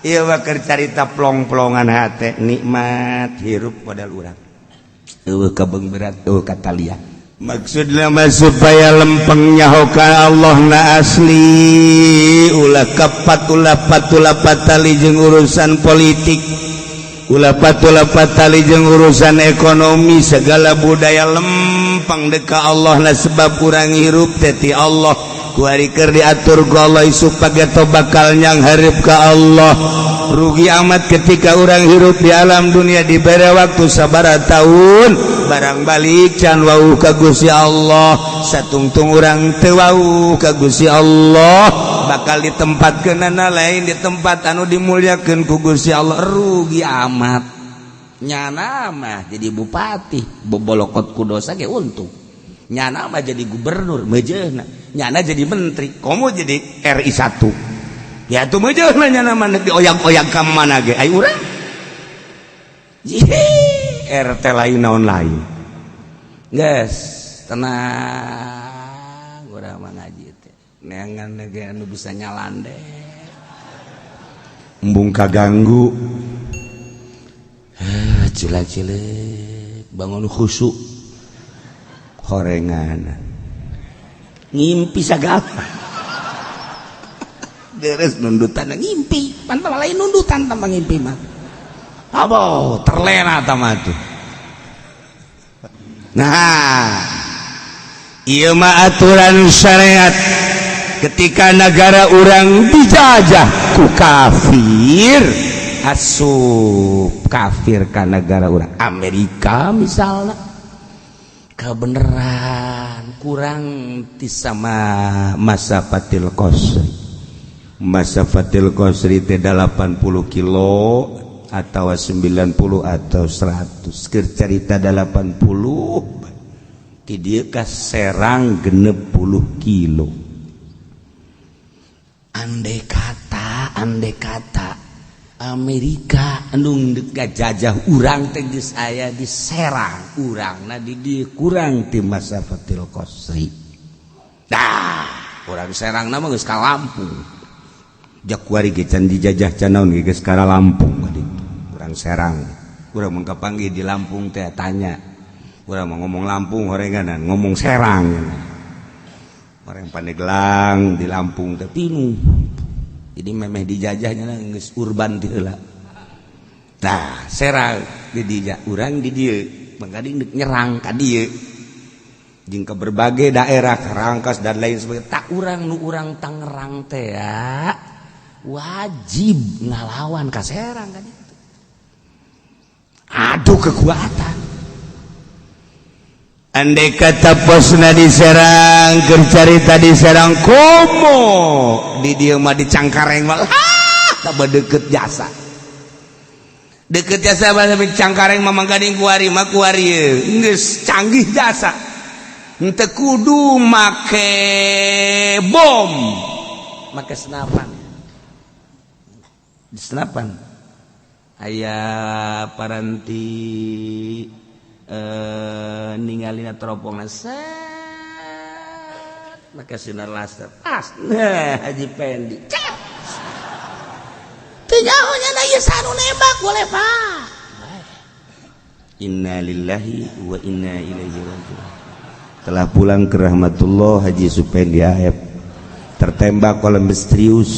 Ieu bakal carita plong-plongan hate nikmat hirup modal urang. Eueuh kabeng berat eueuh katalia. Maksudna mah supaya lempengnya hoka Allah na asli ulah kapat ulah patali jeung urusan politik ulah patali jeung urusan ekonomi segala budaya lempeng deka Allah na sebab urang hirup teh ti Allah ku ari keur diatur ku Allah supaya to bakal nyang hareup ka Allah. Rugi amat ketika orang hirup di alam dunia diberi waktu sabara tahun barang balik can wau ka Gusti Allah satungtung orang teu wau ka Gusti Allah bakal ditempatkeunana lain di tempat anu dimuliakeun ku Gusti Allah. Rugi amat nyana mah jadi bupati bobolokot ku dosa ge untung nyana mah jadi gubernur mejeuna nyana jadi menteri komo jadi RI 1 ya tuh meujeun nyana mah dioyang-oyang ka mana ge ai urang RT lain naon lain geus tenang urang mah ngaji teh neangan ge anu bisa nyalande embung kaganggu cilik bangun khusyuk horengan ngimpi sagala deres nundutan ngimpi pantang lain nundutan tambah ngimpi mah abo terlena tamah tuh. Nah ieu mah aturan syariat ketika negara orang dijajah ku kafir asup kafir ka negara orang Amerika misalnya kebeneran kurang ti sama masa Fatil Qasri. Masa Fatil Qasri teh 80 kilo atau 90 atau 100 keur carita 80 ti dieu ka Serang 60 kilo. Andai kata Amerika anu ngajajah urang teh geus aya di Serang urangna di dieu kurang ti masa Fatil Qasri. Urang Serang na mah geus ka Lampung. Jakuari ge can dijajah canaon ge geus ka Lampung kaditu. Urang Serang. Urang mun kapanggih di Lampung teh tanya. Urang mah ngomong Lampung horenganan, ngomong Serang. Orang Pandeglang di Lampung teh pinuh. Jadi memeh dijajahnya geus urban ti heula. Nah, Serang di dijajah urang di dieu manggading nyerang ka dieu. Jeung ke berbagai daerah Rangkas dan lain sebagainya. Tak urang nu urang Tangerang teh ya wajib ngalawan ka Serang kan itu. Aduh kekuatan. Andai kata posna di Serang keur carita di Serang komo di dieu mah di Cangkareng mah tambah deukeut jasa. Deukeut jasa bahasa Cangkareng mah manggading kuari mah kuari geus canggih jasa. Henteu kudu make bom, make senapan. Di senapan aya paranti ningalina teropongna set make sinar laser pas Haji Pendi cep teu nyahonya na ieu sanu nembak boleh Pak. Innalillahi wa inna ilaihi raji'un. Telah pulang ke rahmatullah Haji Supendi Aep tertembak oleh misterius.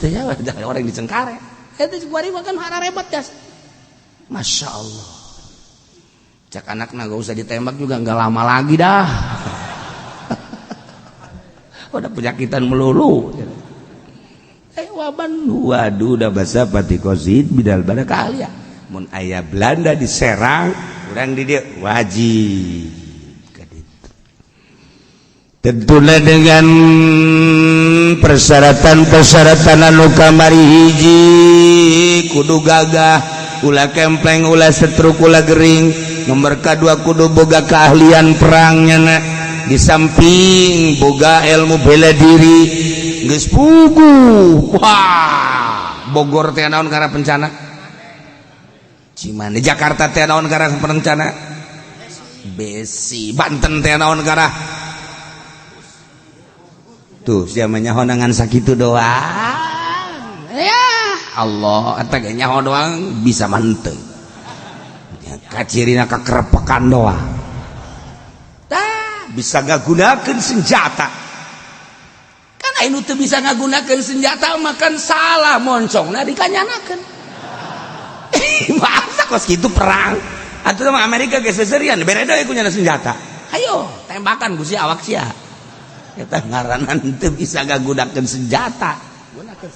Ternyata orang di Cengkareng. Itu kuari makan hara rebat gas. Masya Allah. Cak anaknya gak usah ditembak juga nggak lama lagi dah. Udah penyakitan melulu. Waban waduh udah bahasa Fatil Qasri bidal pada kalian. Mun aya Belanda di Serang, orang di dia wajib. Tentulah dengan persyaratan anu kamari hiji kudu gagah ulah kempleng ulah setruk ulah gering. Nomor kedua kudu boga keahlian perangnya di samping boga ilmu bela diri geus puguh. Wah Bogor teh naon karena bencana Cimahi Jakarta teh naon karena bencana Besi Banten teh naon karena tuh siapa nyahonangan sakitu doang ya Allah eta ge nyaho doang bisa manteu kacirina kakerepekan doang tah bisa ngagunakeun senjata kan anu teu bisa ngagunakeun senjata makan salah moncongna dikanyanakeun masa kos kitu perang atuh mah Amerika geus seserian bereda ku nyana senjata ayo tembakan Gusti awak sia eta ngaranna teu bisa ngagunakeun senjata gunakeun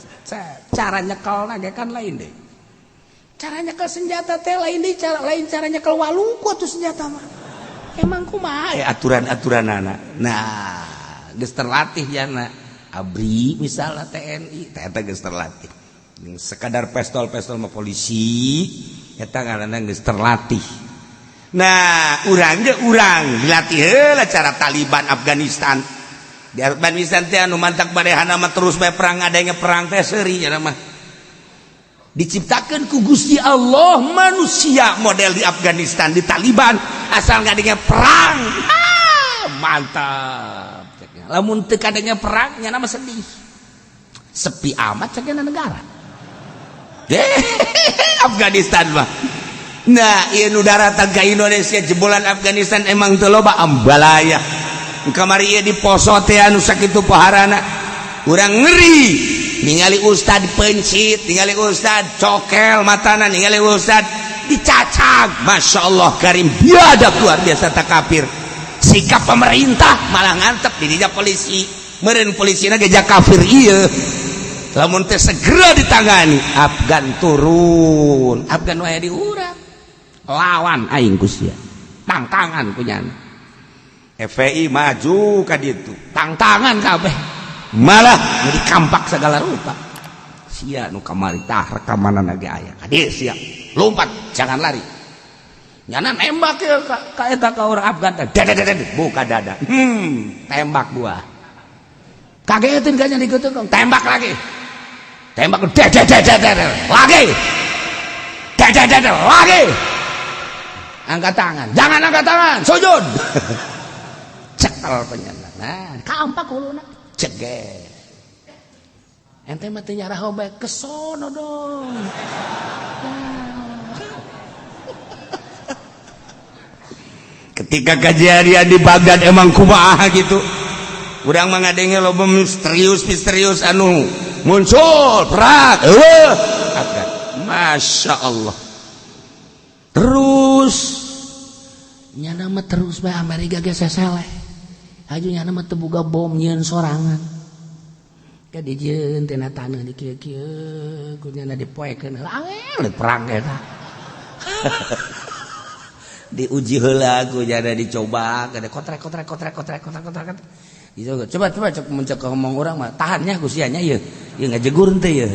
cara nyekelna ge kan lain deh cara nyekel senjata teh lain deh cara nyekel walungku atuh senjata mah emang kumaha aturan-aturanana nah geus terlatih yana abri misalnya TNI eta geus terlatih sekadar pistol mah polisi eta ngaranna geus terlatih nah urang dilatih heula cara Taliban Afghanistan di Afghanistan teh anu mantak barehana mah terus bae perang adanya perang teh seuri nya mah diciptakeun ku Gusti Allah manusia model di Afghanistan di Taliban asal ngadenge perang mantap lamun teu kadenge perang nya mah sedih sepi amat cekna negara Afghanistan mah nah ieu nu daratan ka Indonesia jebolan Afghanistan emang teu loba ambalaya kamari ieu diposo teh anu sakitu paharana urang ngeri ningali ustad pencit ningali ustad cokel matana ningali ustad dicacag masyaallah karim biadab luar biasa tak kafir sikap pemerintah malah ngantep di dinya polisi meureun polisina ge jak kafir ieu lamun teh segera ditangani Afgan turun Afgan wae diurang lawan aing ku sia tangtangan ku nyana FPI maju ka ditu tangtangan kabeh malah dikampak segala rupa sia nu kamari tah rekamanana ge aya ka dieu sia lompat jangan lari nyana nembak ye ka eta ka urang Afgan buka dada tembak gua kagetin ka nya digeuteung tembak lagi tembak lagi lagi angkat tangan jangan angkat tangan sujud cekel penyana nah kampak uluna ceger ente mah teu nyarah bae ke sono dong ketika kejadian di Baghdad emang kumaha gitu urang mah ngadenge loba misterius anu muncul perang Masya Allah terus nyana mah terus bae Amerika ge seseleh aju nyana mah teu boga bom nyeun sorangan ka dijieun teh na taneuh di kieu-kieu ku nyana dipoekeun angel perang eta diuji heula ku nyana dicoba kada kotrek coba cek mencek ngomong orang mah tahannya kusianya ieu ngajegur teh ieu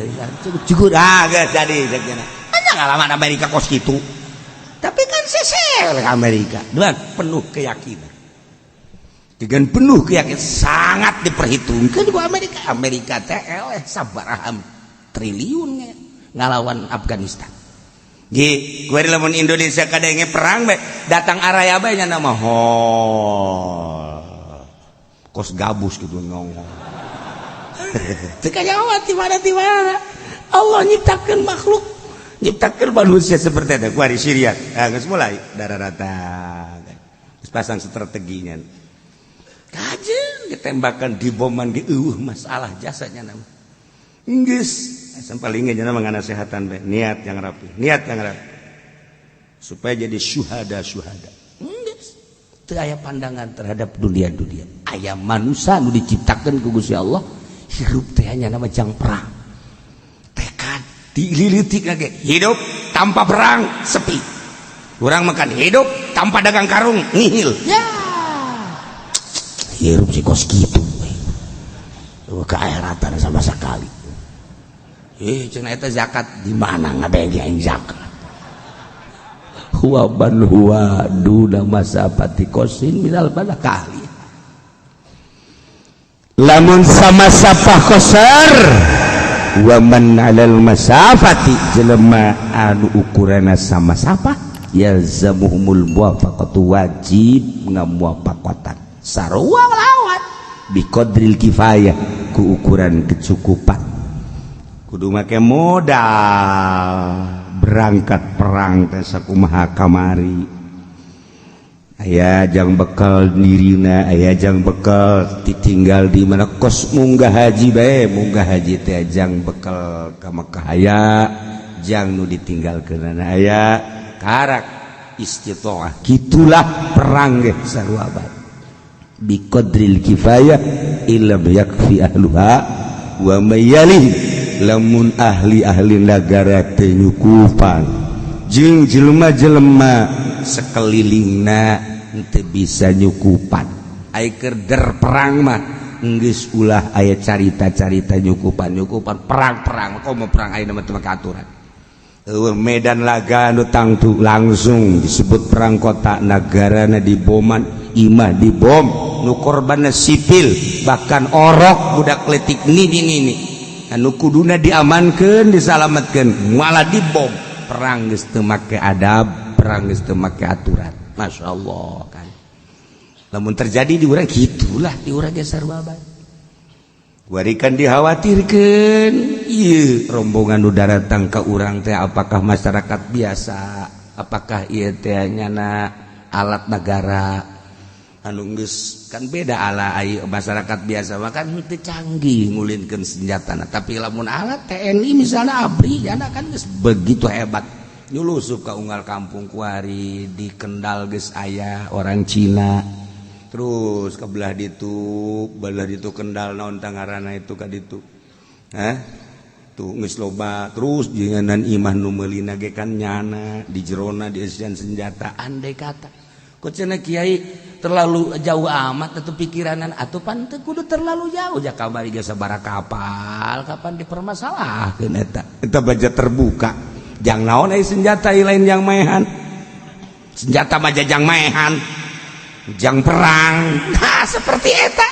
jegur geus jadi cek nya ngalaman Amerika kos kitu tapi kan sesel Amerika dengan penuh keyakinan sangat diperhitungkan ku Amerika teh eleh sabaraha triliun ngalawan Afghanistan ge gue lamun Indonesia kadenge perang be datang araya bae nya nama kos gabus gitu ngomong teu kanyawat di mana Allah nyiptakeun makhluk nyiptakeun manusia seperti itu ku ari Syria geus mulai dararata geus pasang strateginya kajeun ditembakan diboman ge masalah jasanya nama geus sampaling nya nama nganasehatan be niat yang rapi supaya jadi syuhada teu aya pandangan terhadap dunia aya manusia nu diciptakeun ku Gusti Allah hirup teh nya nama jang perang tekad dililitik lagi hidup tanpa perang sepi urang makan hidup tanpa dagang karung nihil ya hirup si kos kitu keairatan sama sekali cenah eta zakat di mana ngabege aing zakat huwa ban huwa duna masafati kosin minal balakali lamun sama sapah kosar wa man alal masafati jelema anu ukurana sama sapah yalzamuhumul muwafaqatu wajib ngamuwafaqatan sarua lawan biqadril kifayah ku ukuran kecukupan kudu make modal berangkat perang teh sakumaha kamari aya jang bekal dirina aya jang bekal ditinggal di mana kos munggah haji bae munggah haji teh jang bekal ka Mekah aya jang nu ditinggalkeun aya karak istitoah gitulah perang ge sarua abad biqadril kifayah illam yakfi ahluha wa mayalih lamun ahli-ahli negara teh nyukupan jeung jelema-jelema sekelilingna teu bisa nyukupan aya keur der perang mah geus ulah aya carita-carita nyukupan perang-perang komo perang ayeuna mah teu make aturan medan laga nu tangtu langsung disebut perang kota nagarana diboman imah dibom nu korbanna sipil bahkan orok budak letik nini anu kuduna diamankeun disalametkeun malah dibom perang geus teu make adab perang geus teu make aturan masyaallah kan lamun terjadi di urang gitulah di urang ge sarua bae warikan dikhawatirkeun ieu rombongan nu datang ka urang teh apakah masyarakat biasa apakah ieu teh nyana alat negara anu geus kan beda ala aya masyarakat biasa mah kan teu canggih ngulinkeun senjatana tapi lamun alat TNI misalnya ABRI jana kan geus begitu hebat nyulusup ka unggal kampung kuari di Kendal geus aya orang Cina terus ke belah ditu Kendal naon tangarana itu ka ditu tuh geus loba terus jenganan imah nu meulina ge kan nyana di jerona diisian senjata andai kata ku cenah kiai terlalu jauh amat atau pikiranan atuh pan teu kudu terlalu jauh ja kamari ge sabaraha kapal kapan dipermasalahkeun eta baja terbuka jang naon aya senjata lain yang maehan senjata mah jang maehan jang perang nah seperti eta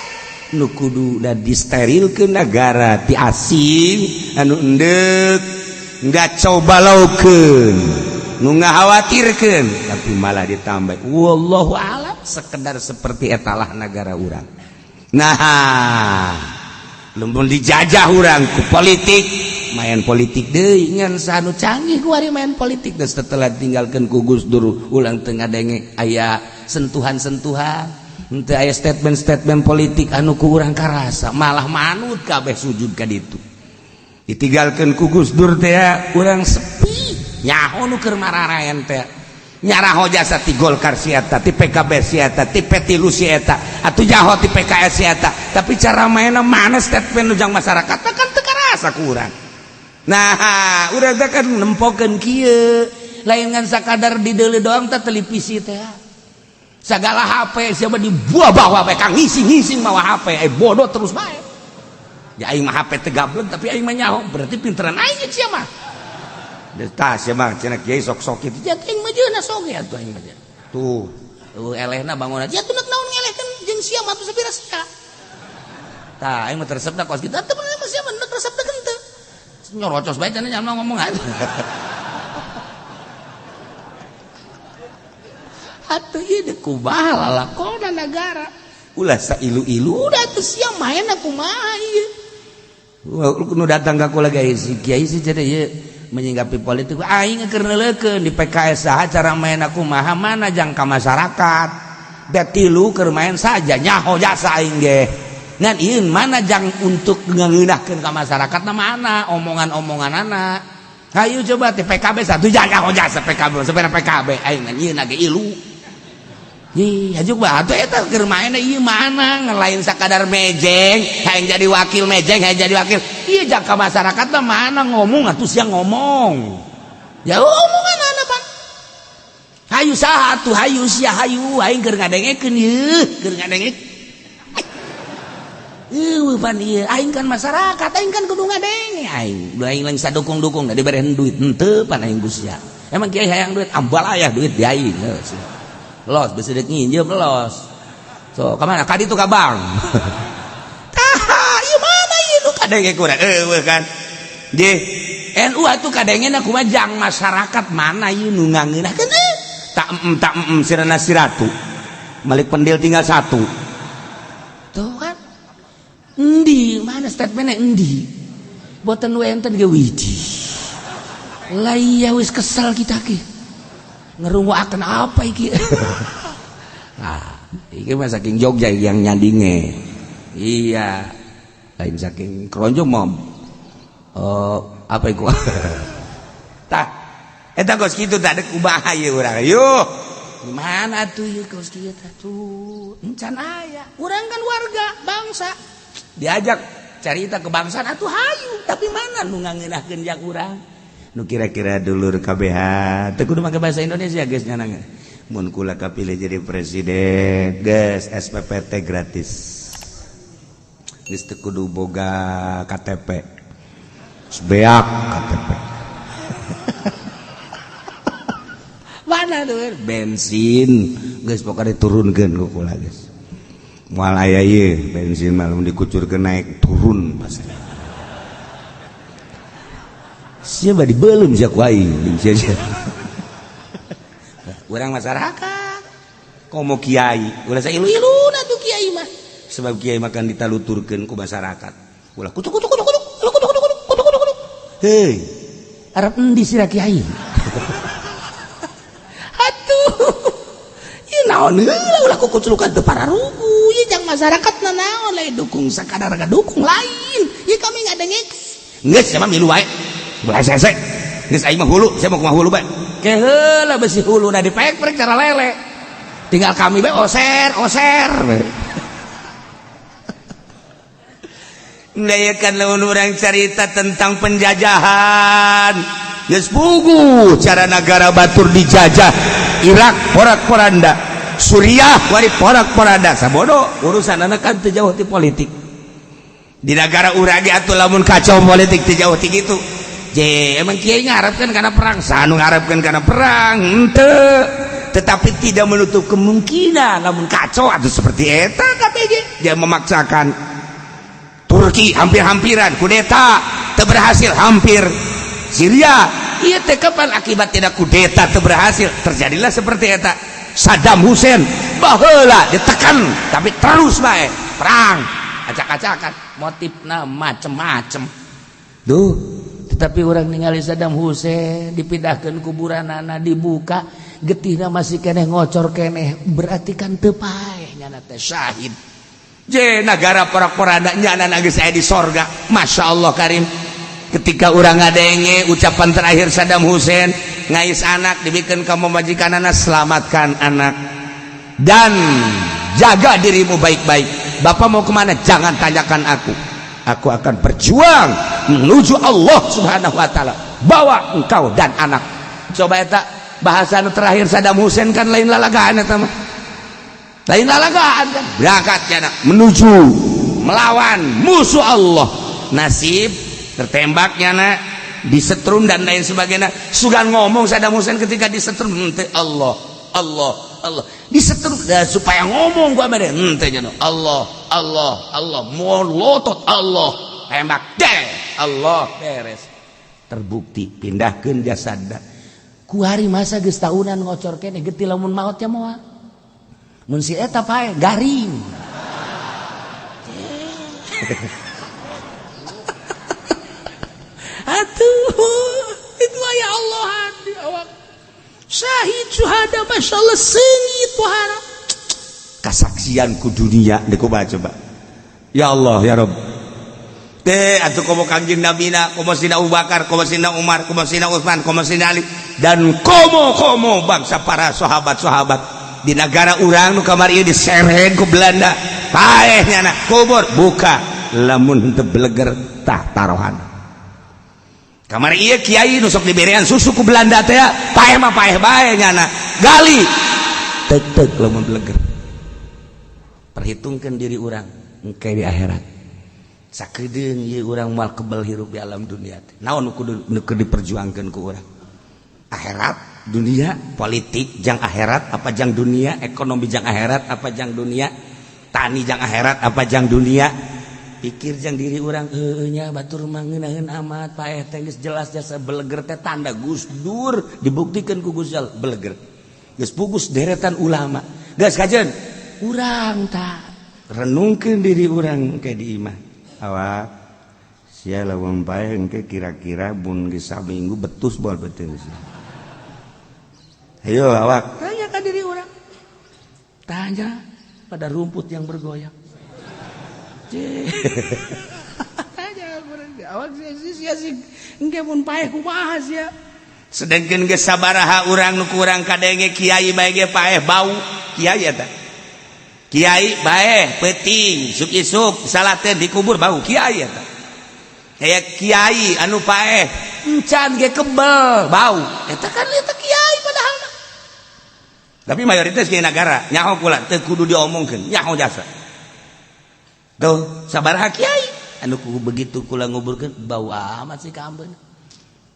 nu kudu da disterilkeun negara ti asing anu endeuk enggak coba laukeun nu ngakhawatirkeun tapi malah ditambah wallahu a'lam sekedar seperti etalah negara urang nah lamun dijajah urang ku politik main politik deui ngan sanu canggih ku ari main politik geus setelah tinggalkeun ku Gus Dur ulang teu ngadenge aya sentuhan-sentuhan henteu aya statement-statement politik anu ku urang karasa malah manut kabeh sujud ka ditu ditinggalkeun ku Gus Dur teh urang sepi nyaho nu keur mararayan teh nyaraho jasa ti Golkar sieta ti PKB sieta ti P3 sieta atuh nyaho ti PKS sieta tapi cara mainna mana statement nu jang masyarakat kan teu karasa ku urang nah urang teh kan nempokeun kieu lain ngan sakadar di deuleu doang teh televisi teh sagala HP siapa dibuah bawa bae kang ngising-ngising mawa HP bodoh terus bae ya aing mah HP teh gablek tapi aing mah nyaho berarti pinteran aing sia mah tah sia mah cenah kiai sok-sok kitu ya aing mah jeuna soge atuh aing mah tuh elehna bangunan ya teu naon ngelehkeun jeung sia mah atuh sabira sia tah aing mah resepna kos kitu teu bener mah sia mah resepna teu nyorocos bae cenah nyaman ngomong atuh ieu kumaha lalakonna negara ulah sailu-ilu udah tuh sia main aku mah ieu nu datang ka kula guys si kiai si jadi ieu menyinggapi politik aing keur neuleukeun di PKS saha cara main aku mah mana jang ka masyarakat da tilu keur main saja nyaho jasa aing ge ngan ieu mana jang untuk ngeunahkeun ka masyarakat na mana omongan-omonganana hayu coba ti PKB satu jang nyaho jasa PKB sepeda PKB aing ngan ieu na ge ilu ih hajuk bah atuh eta keur maenna ieu mana ngelain sakadar mejeng hayang jadi wakil mejeng hayang jadi wakil ieu jang ka masyarakat mah mana ngomong atuh sia ngomong ya omongan anak pan hayu saha atuh hayu sia hayu aing keur ngadengekeun ieu keur ngadengek pan ieu aing kan masyarakat aing kan kudu ngadenge aing aing lain sadukung-dukung da diberehan duit henteu pan aing sia emang kiai hayang duit ambal aya duit di aing los bisa dek nginjem los so kemana kadi tuh kabang iya mana iya lu kadenge kurang kan di NU atuh kadenge kumaha jang masyarakat mana ieu nu ngangeunahkeun tak sirana siratu Malik Pendil tinggal satu tuh kan endi mana statementnya endi boten wenten ge wiji lah iya wis kesel kita ki ngerungoakeun apa iki nah iki mah saking Jogja yang nyandinge iya lain saking keronjong mom apa iku tah eta geus kitu tah dek kumaha ieu urang yuh gimana tuh ya geus kieu tah tuh encan aya urang kan warga bangsa diajak carita kebangsaan atuh hayu tapi mana nu ngangeunahkeun jak urang nu kira-kira dulur KBH teu kudu make bahasa Indonesia geus nyanang mun kula kapilih jadi presiden geus SPPT gratis geus teu kudu boga KTP beak KTP mana tuh bensin geus pokoknya diturunkeun ku kula geus moal aya ieu bensin mah lamun dikucurkeun naik turun pasti sia bari beulem sia ku aing sia urang masyarakat komo kiai ulah sailu-iluna tuh kiai mah sebab kiai mah kan ditaluturkeun ku masyarakat ulah kutuk hei arep endi sira kiai atuh ieu naon heula ulah kukuculukan teu pararugu ieu jang masyarakat naon lain dukung sakadar dukung lain ieu kami ngadengek geus sia mah milu wae belah sese geus aing mah hulu sia mah kumaha hulu bae ke heula besi huluna dipek-pek cara lele tinggal kami bae oser ndayakan lamun urang carita tentang penjajahan geus puguh cara negara batur dijajah Irak porak-poranda Suriah wari porak-poranda sabodo urusanna kan teu jauh ti politik di negara urang ge atuh lamun kacau politik teu jauh ti kitu je emang kiai ngarepkeun kana perang sanu ngarepkeun kana perang henteu tetapi tidak menutup kemungkinan lamun kacau atuh seperti eta KBG dia memaksakan Turki hampir-hampiran kudeta teu berhasil hampir Syria ieu teh kapan akibat tidak kudeta teu berhasil terjadilah seperti eta Saddam Hussein baheula ditekan tapi terus bae perang acak-acakan motifna macem-macem duh tetapi orang ningali Saddam Hussein dipindahkeun kuburanana dibuka getihna masih keneh ngocor keneh berarti kan teu paeh nyana teh syahid je negara porak-poranda nyana geus aya di sorga masyaallah karim ketika urang ngadenge ucapan terakhir Saddam Hussein ngais anak dibikeun ka majikanana selamatkan anak dan jaga dirimu baik-baik bapak mau kemana jangan tanyakan aku akan berjuang menuju Allah subhanahu wa ta'ala bawa engkau dan anak coba eta bahasa terakhir Saddam Hussein kan lain lalagaan eta mah lain lalagaan kan berangkat cenah menuju melawan musuh Allah nasib tertembaknya nak disetrum dan lain sebagainya sugan ngomong Saddam Hussein ketika disetrum Allah disetrum supaya ngomong gua mere henteu nya Allah molotot Allah tembak deh Allah beres terbukti pindahkeun jasadna ku hari masa geus taunan ngocor keneh getih lamun maot nya moal mun si eta pae garing atuh itu aya Allah di awak syahid syuhada masyaallah seungit pohara kasaksian ku dunia deku coba ya Allah ya Rabb teh atuh komo kangjeng nabina komo sina Abu Bakar komo sina Umar komo sina Utsman komo sina Ali dan komo bangsa para sahabat-sahabat di negara urang nu kamari ieu diserehen ku Belanda paeh nyana kubur buka lamun henteu beleger tah tarohan kamari ieu kiai nu sok diberian susu ku Belanda teh paeh mah paeh bae nyana gali teuk lamun beleger perhitungkeun diri urang engke di akhirat sakedeung ieu urang moal kebal hirup di alam dunia teh naon nu kudu diperjuangkeun ku urang akhirat dunia politik jang akhirat apa jang dunia ekonomi jang akhirat apa jang dunia tani jang akhirat apa jang dunia pikir jang diri urang nya batur mah ngeunaheun amat paeh teh geus jelas jasa beleger teh tanda Gus Dur dibuktikan ku Gus Jal beleger geus pugus deretan ulama geus kajeun urang tah renungkeun diri urang ke di imah awak sia lawang paeh engke kira-kira mun geus saminggu betus bae betul sia. Ayo awak tanya ka diri urang. Tanya pada rumput yang bergoyang. Tanya awak sia engke mun paeh kumaha sia. Sedengkeun geus sabaraha urang nu kurang kadenge kiai bae ge paeh bau kiai eta. Kiai bae peuting isuk-isuk salat teh dikubur bau kiai eta. Aya kiai anu paeh encan ge kebel bau eta kan eta kiai padahal. Tapi mayoritas kiai nagara nyaho kula teu kudu diomongkeun nyaho jasa. Tuh sabaraha kiai anu begitu kula nguburkeun bau amat sih ka ambeun.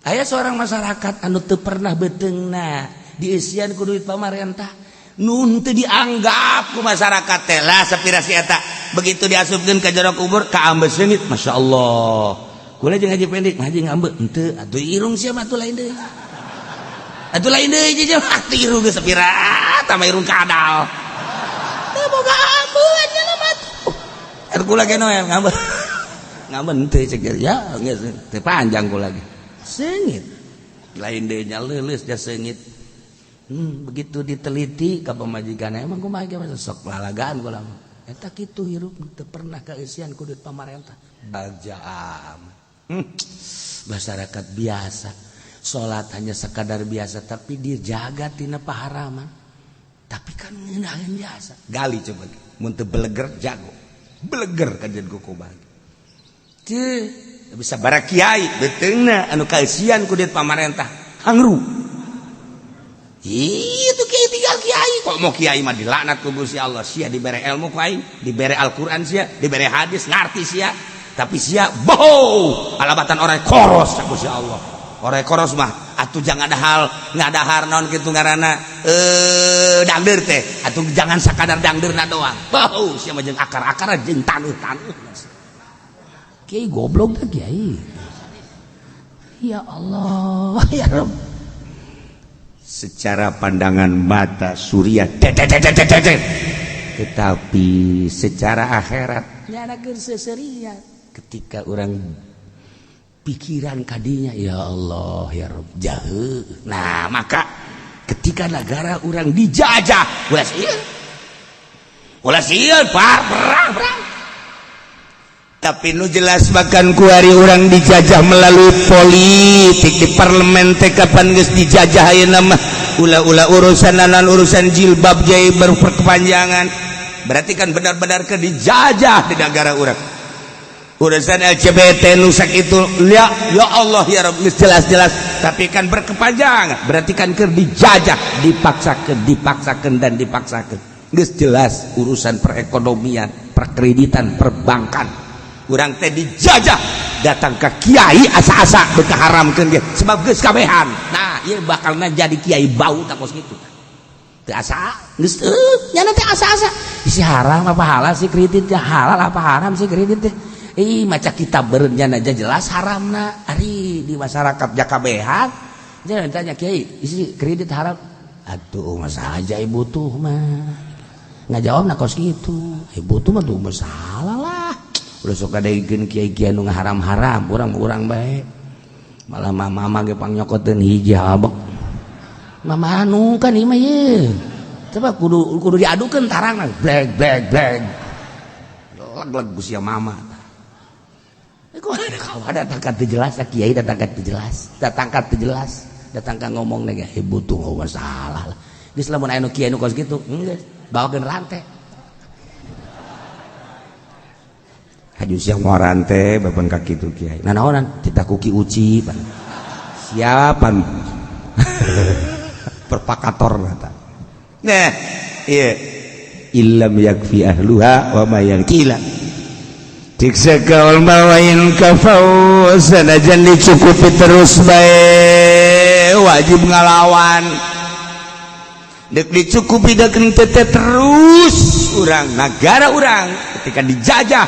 Aya seorang masyarakat anu teu pernah beteungna dieusian ku duit pamarentah nun teu dianggap ku masyarakat teh lah sapirasi eta begitu diasupkeun ka jero kubur kaambeus seungit masyaallah kula jeung haji pendek haji ngambe henteu atuh irung sia mah atuh lain deui jeung atuh irung geus sapira tama irung kadal teu boga ambeun nya mah atuh kula ge noel ngambe henteu ceuk ya geus teu panjang kula ge seungit lain deui nya leuleus da seungit. Begitu diteliti ka pamajikan emang kumaha ge sok lalagaan kula mah eta kitu hirup teu pernah kaeusian ku duit pamarentah bajaam masyarakat biasa salat hanya sekadar biasa tapi dijaga tina paharaman tapi kan ngeunaheun biasa gali coba mun teu beleger jago beleger kajen ku kubah teu bisa bara kiai beteungna anu kaeusian ku duit pamarentah hangru. Itu kiai tinggal kiai kok mau kiai mah dilaknat ku Gusti Allah sia dibere ilmu ku aing dibere Al-Qur'an sia dibere hadis ngarti sia tapi sia boh alabatan orang koros ku Gusti Allah orang koros mah atuh jangan ngadahar naon kitu ngaranna dangdeur teh atuh jangan sakadar dangdeurna doang boh sia mah jeung akar-akar jeung taneuh-taneuh kiai goblok teh kiai ya Allah ya Rabb. Secara pandangan mata surya tetapi secara akhirat nyanakeun seseria ketika orang pikiran kadinya ya Allah ya Rabb jaheu nah maka ketika negara orang dijajah ulah sieun perang tapi nu jelas bahkan kuari orang dijajah melalui politik di parlemen teh kapan geus dijajah ayeuna mah ulah urusan jilbab jai berkepanjangan berarti kan benar-benar ke dijajah di negara orang urusan LGBT nu sakitu ya Allah ya Rabb geus jelas-jelas tapi kan berkepanjangan berarti kan keur dijajah dipaksakeun geus jelas urusan perekonomian perkreditan perbankan urang teh dijajah datang ke kiai asa-asa beuka haramkeun ge sebab geus kabehan nah ieu bakalna jadi kiai bau takos kitu teu asa geus nya teh asa-asa isi haram apa halal sih kredit ya halal apa haram sih kredit teh maca kitab beureun nya aja jelas haramna ari di masyarakat ja kabehan jangan tanya kiai isi kredit haram atuh masalah aja ibu tuh mah ngajawabna kos kitu ibu tuh mah tuh masalah lah udah sok kadegeun kiai-kiai anu haram-haram urang bae malah mama ge pangnyokoteun hiji habek mama anu kan ieu mah ye coba kudu diadukeun tarangna bleg leg Gusti mama kok ada datangkan teu jelas kiai datangkan teu jelas datang ka ngomong nege ibu tuh masalah lah geus lamun aya nu kiai nu kos kitu geus bawakeun rantai haju siang mau rantai bapan kaki itu kiai nah naonan kita kuki uci pan siapan perpakator kata nah iya illam yakfi ahluha wa ma yankila tiksa kaul mawain kafau sanajan dicukupi terus bae wajib ngalawan dek dicukupi dek tete terus urang negara urang ketika dijajah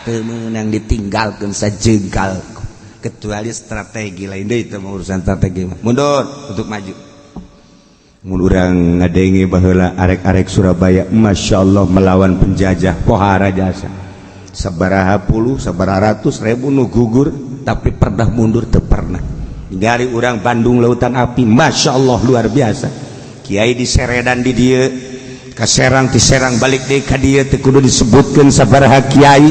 temenang ditinggalkan sajengkal kecuali strategi lain deh itu urusan strategi mundur untuk maju mun urang ngadenge baheula arek-arek Surabaya Masya Allah melawan penjajah pohara jasa sabaraha puluh sabaraha ratus ribu nu gugur tapi pernah mundur teu pernah. Dari urang Bandung Lautan Api, Masya Allah luar biasa. Kiai di Seredan di dieu ka Serang, di Serang balik deui ka dieu teu kudu disebutkeun sabaraha kiai.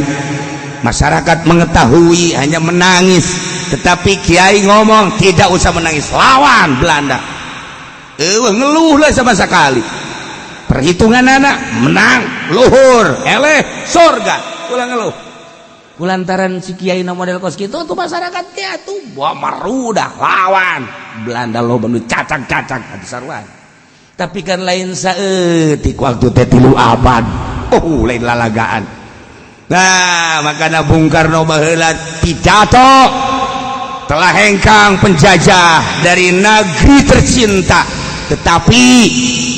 Masyarakat mengetahui hanya menangis, tetapi kiai ngomong tidak usah menangis, lawan Belanda. Ngeluh lah sama sekali. Perhitungan anak menang, luhur, eleh, surga. Ulang ngeluh. Kulantaran si kiai na model kos kitu tuh masyarakat dia tuh bawa marudah lawan Belanda lo benu cacak-cacak atuh sarua. Tapi kan lain saeutik waktu teh 3 abad. Oh, lain lalagaan. Nah, makanya Bung Karno baheula pidato telah hengkang penjajah dari negeri tercinta, tetapi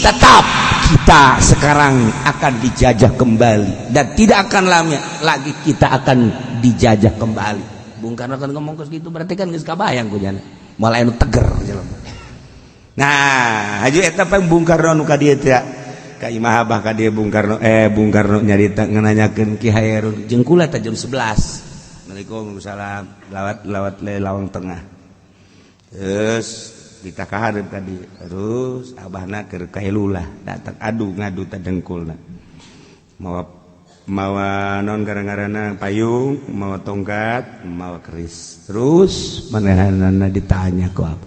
tetap kita sekarang akan dijajah kembali dan tidak akan lama lagi kita akan dijajah kembali. Bung Karno kan ngomong gitu berarti kan geus kabayang ku jana. Malah anu teger jelema. Nah, haji eta Bung Karno nu ka dieu teh ka Imah Abah ka dieu Bung Karno nyarita ngananyakeun Ki Hairun jeung kula teh jam 11. Waalaikumsalam lawat lawang tengah. Terus ditakahareup tadi terus abahna keur kaelulah datang ngadu teh dengkulna. Mawa naon garang-garana payung, mawa tongkat, mawa keris. Terus manehanana ditanya ku apa?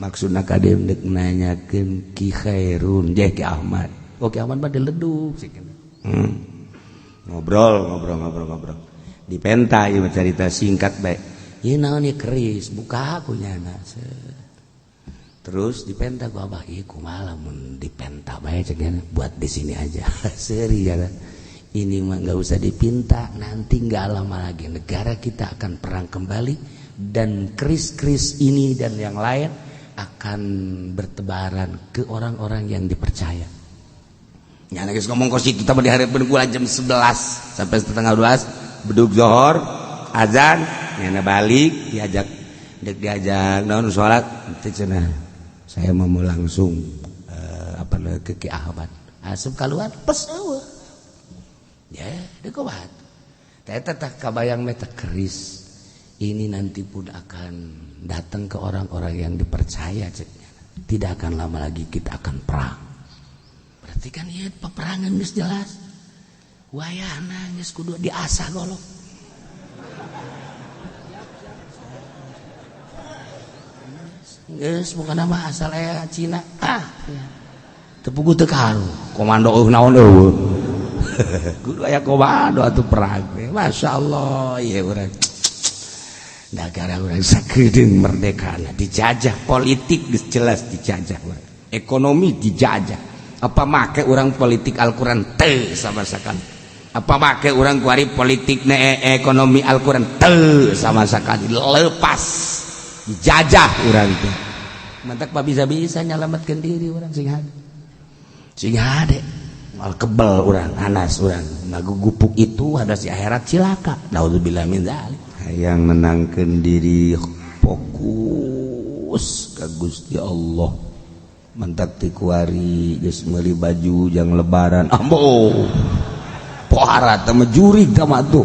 Maksudna ka dieu deuk nanyakeun Ki Hairun jeung Ki Ahmad. Oke aman pada leduk ngobrol dipenta ieu cerita singkat bae. Ieu naon ieu keris buka aku nyana. Terus dipenta ku abah ieu kumaha mun dipenta bae cenah buat di sini aja. Seri ya. Ini mah enggak usah dipinta, nanti enggak lama lagi negara kita akan perang kembali dan keris-keris ini dan yang lain akan bertebaran ke orang-orang yang dipercaya. Ya geus ngomong kosi kita mah dihareupeun kula jam 11 sampai setengah 12 bedug zuhur azan nyana balik diajak naon salat teh cenah saya mau langsung ke Ki Ahmad asup kaluar pes eueuh ya deuk kuat teh tah kabayang meh teh keris ini nanti pun akan datang ke orang-orang yang dipercaya ceknya. Tidak akan lama lagi kita akan perang. Berarti kan ieu peperangan geus jelas. Wayahna geus kudu diasah golok. Geus bukan nama asal aya Cina. Tepugu teu karu. Komando naon eueuh. Kudu aya komando atuh perang. Masyaallah ieu urang. Negara urang sakedeung merdeka dijajah, politik geus jelas dijajah urang. Ekonomi dijajah. Apa make orang politik Al-Quran teu sama sekali. Apa make orang kuari politik ekonomi Al-Quran teu sama sekali. Lepas dijajah orang teh. Mantak pa bisa-bisa nyalamatkeun diri orang sing hade. Mal kebel orang, anas orang. Ngagugupuk itu ada si akhirat cilaka. Naudzubillah min dzalik. Hayang menangkeun diri fokus ka Gusti Allah. Mantak ti kuari geus meuli baju jang lebaran ambo pohara teh jurig teh mah tuh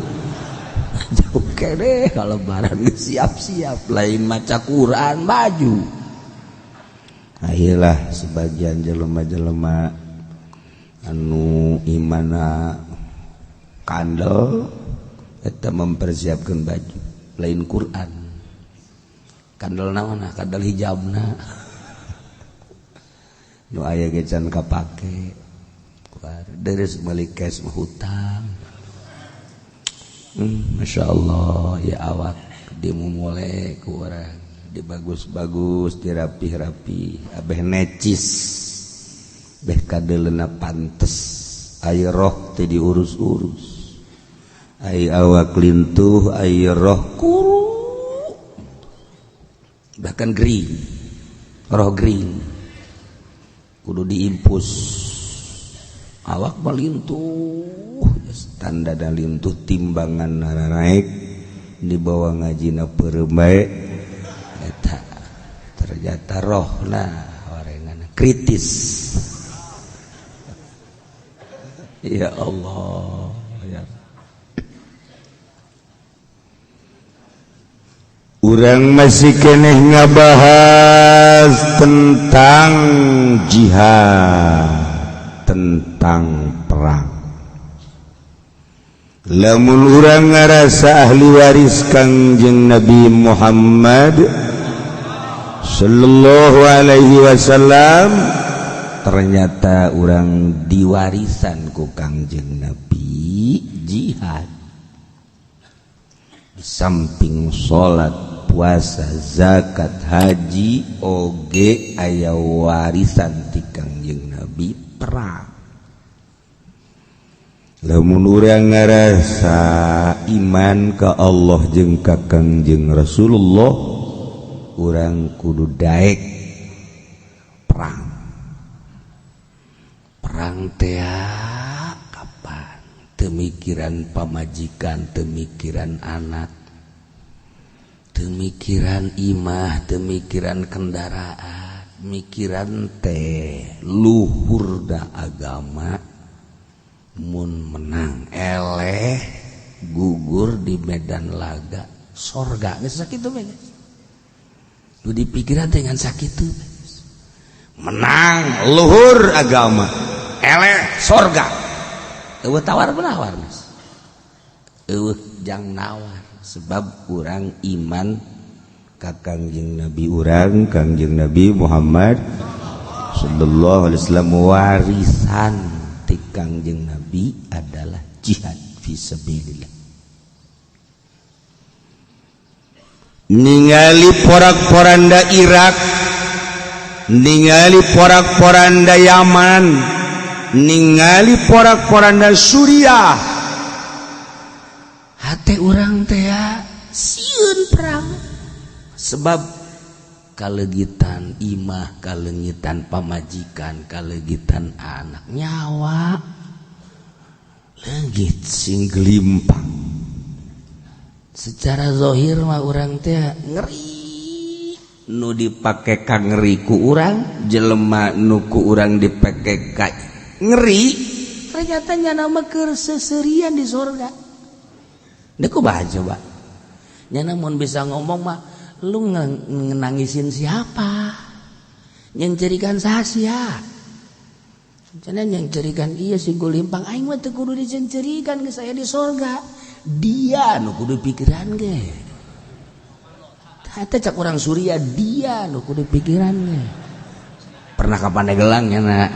jauh kene ka lebaran geus siap-siap lain maca Quran baju. Ayelah sebagian jelema-jelema anu imana kandel eta mempersiapkan baju lain Quran kandel naon kandel hijabna nu aya ge can kapake deres meuli cash hutang. Masyaallah ya awak dimumule ku urang dibagus-bagus dirapi-rapi abeh necis beh kadeleuna pantes aya roh teh diurus-urus aya awak lintuh aya roh kuru bahkan green roh green kudu diimpus awak melintuh tanda dan lintuh timbangan naik dibawa ngajina pereumbae eta ternyata rohna orangana kritis. Ya Allah ya urang masih keneh ngabahas tentang jihad, tentang perang. Lamun urang ngarasa ahli waris Kangjeng Nabi Muhammad sallallahu alaihi wasallam, ternyata urang diwarisan ku Kangjeng Nabi jihad. Di samping salat, puasa, zakat, haji, oge aya warisan ti Kangjeng Nabi perang. Lamun urang ngarasa iman ka Allah jeung ka Kangjeng Rasulullah, urang kudu daek perang. Perang teh kapan? Teu mikiran pamajikan, teu mikiran anak, teu mikiran imah, teu mikiran kendaraan, mikiran teh luhurna agama. Mun menang eleh gugur di medan laga sorga geus sakitu beres. Nu dipikiran dengan sakitu menang luhur agama eleh sorga eueuh tawar menawar geus eueuh jang nawar sebab urang iman ka Kangjeng Nabi urang Kangjeng Nabi Muhammad sallallahu alaihi wasallam warisan ti Kangjeng Nabi adalah jihad fisabilillah. Ningali porak-poranda Irak, ningali porak-poranda Yaman, ningali porak-poranda Suriah, hate urang teh sieun perang sebab kalegitan imah, kalegitan pamajikan, kalegitan anak, nyawa leungit sing gelimpang. Secara zahir mah urang teh ngeri, nu dipake ka ngeri ku urang, jelema nu ku urang dipake ka ngeri, ternyata nyana mah keur seserian di surga. Deuk kumaha coba? Nyana mun bisa ngomong mah lu nangisin siapa? Yang cerikan sasia. Jangan yang cerikan iya si gulimpang aing mah teu kudu dicencerikan ke saya di sorga. Dia nu kudu pikiran ge. Eta cak urang Surya dia nu kudu pikiran ge. Pernah ka Pandeglang nya na.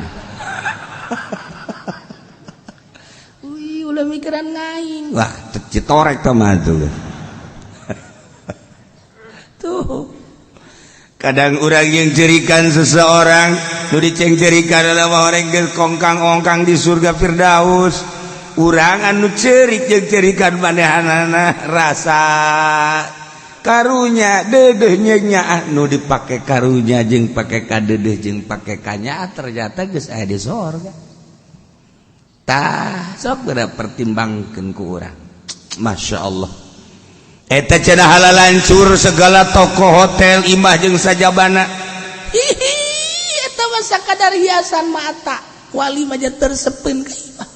Wih, ulah mikiran ngaing. Wah, citorek tah mah tuh. Tuh kadang orang yang jerikan seseorang nu dicengcerikan adalah orang yang kongkang-ongkang di surga Firdaus. Urang anu cerik jeung cerikan manehanana rasa karunya dedehnya nya nu dipake karunya jeung pake ka dedeh jeung pake ka nya ternyata geus aya di surga. Tah sok geura pertimbangkeun ku urang. Masyaallah. Eta cenah halalancur segala toko hotel imah jeung sajabana. Hihi, eta mah sakadar hiasan mata. Wali mah tersepen ka imah.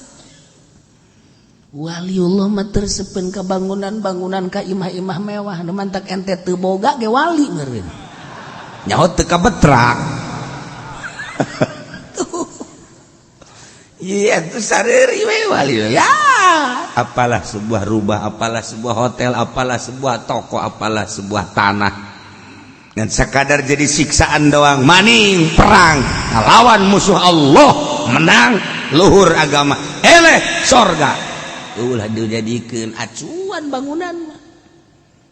Waliullah mah tersepen ka bangunan-bangunan ka imah-imah mewah. Nu mantak ente teu boga ge wali meureun. Nyaho teu kabetrak. Iya itu sareri we wali ya. Apalah sebuah rumah, apalah sebuah hotel, apalah sebuah toko, apalah sebuah tanah. Dan sekadar jadi siksaan doang. Maning perang lawan musuh Allah, menang luhur agama, eleh sorga. Ulah dijadikeun acuan bangunan.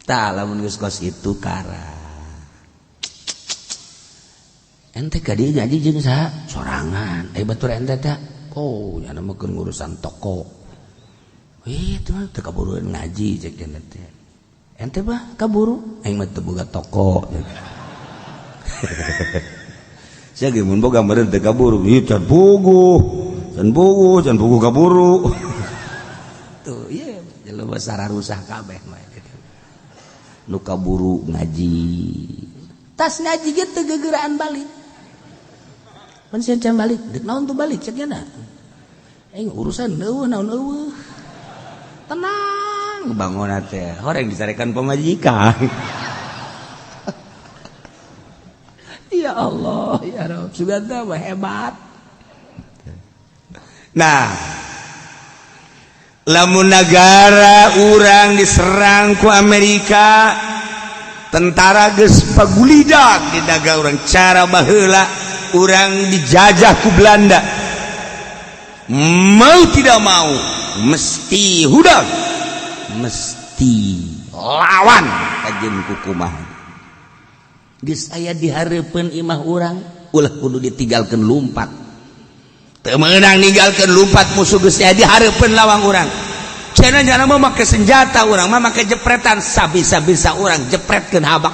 Tah lamun geus kos itu kara. Ente ka dieu ngaji jeung saha? Sorangan. Batur ente teh. Oh, nya mah urusan toko. Itu mah teu kaburuan ngaji cek cenah teh. Ente mah kaburu, aing mah teu boga toko. Sia ge mun boga meureun teu kaburu, ieu can puguh. Can puguh kaburu. Tuh, ieu jelema sararusah kabeh mah. Nu kaburu ngaji. Tas ngaji ge teu gegeraan balik. Mun sieun can balik, deuk naon tuh balik cek nya. Aing urusan eueuh naon eueuh. Tenang bangun teh horeng disarekan pamajikan. Ya Allah, ya Rabb, Suganda mah hebat. Nah, lamun negara urang diserang ku Amerika, tentara geus pagulidag di negara urang. Cara baheula urang dijajah ku Belanda, mau tidak mau mesti hudang, mesti lawan kajen kukumaha. Geus aya di hareupeun imah urang, ulah kudu ditinggalkeun lumpat. Teu meunang ninggalkeun lumpat musuh geus aya di hareupeun lawang urang. Cenah jangan mau make senjata urang mah make jepretan, sabisa-bisa urang jepretkeun habak.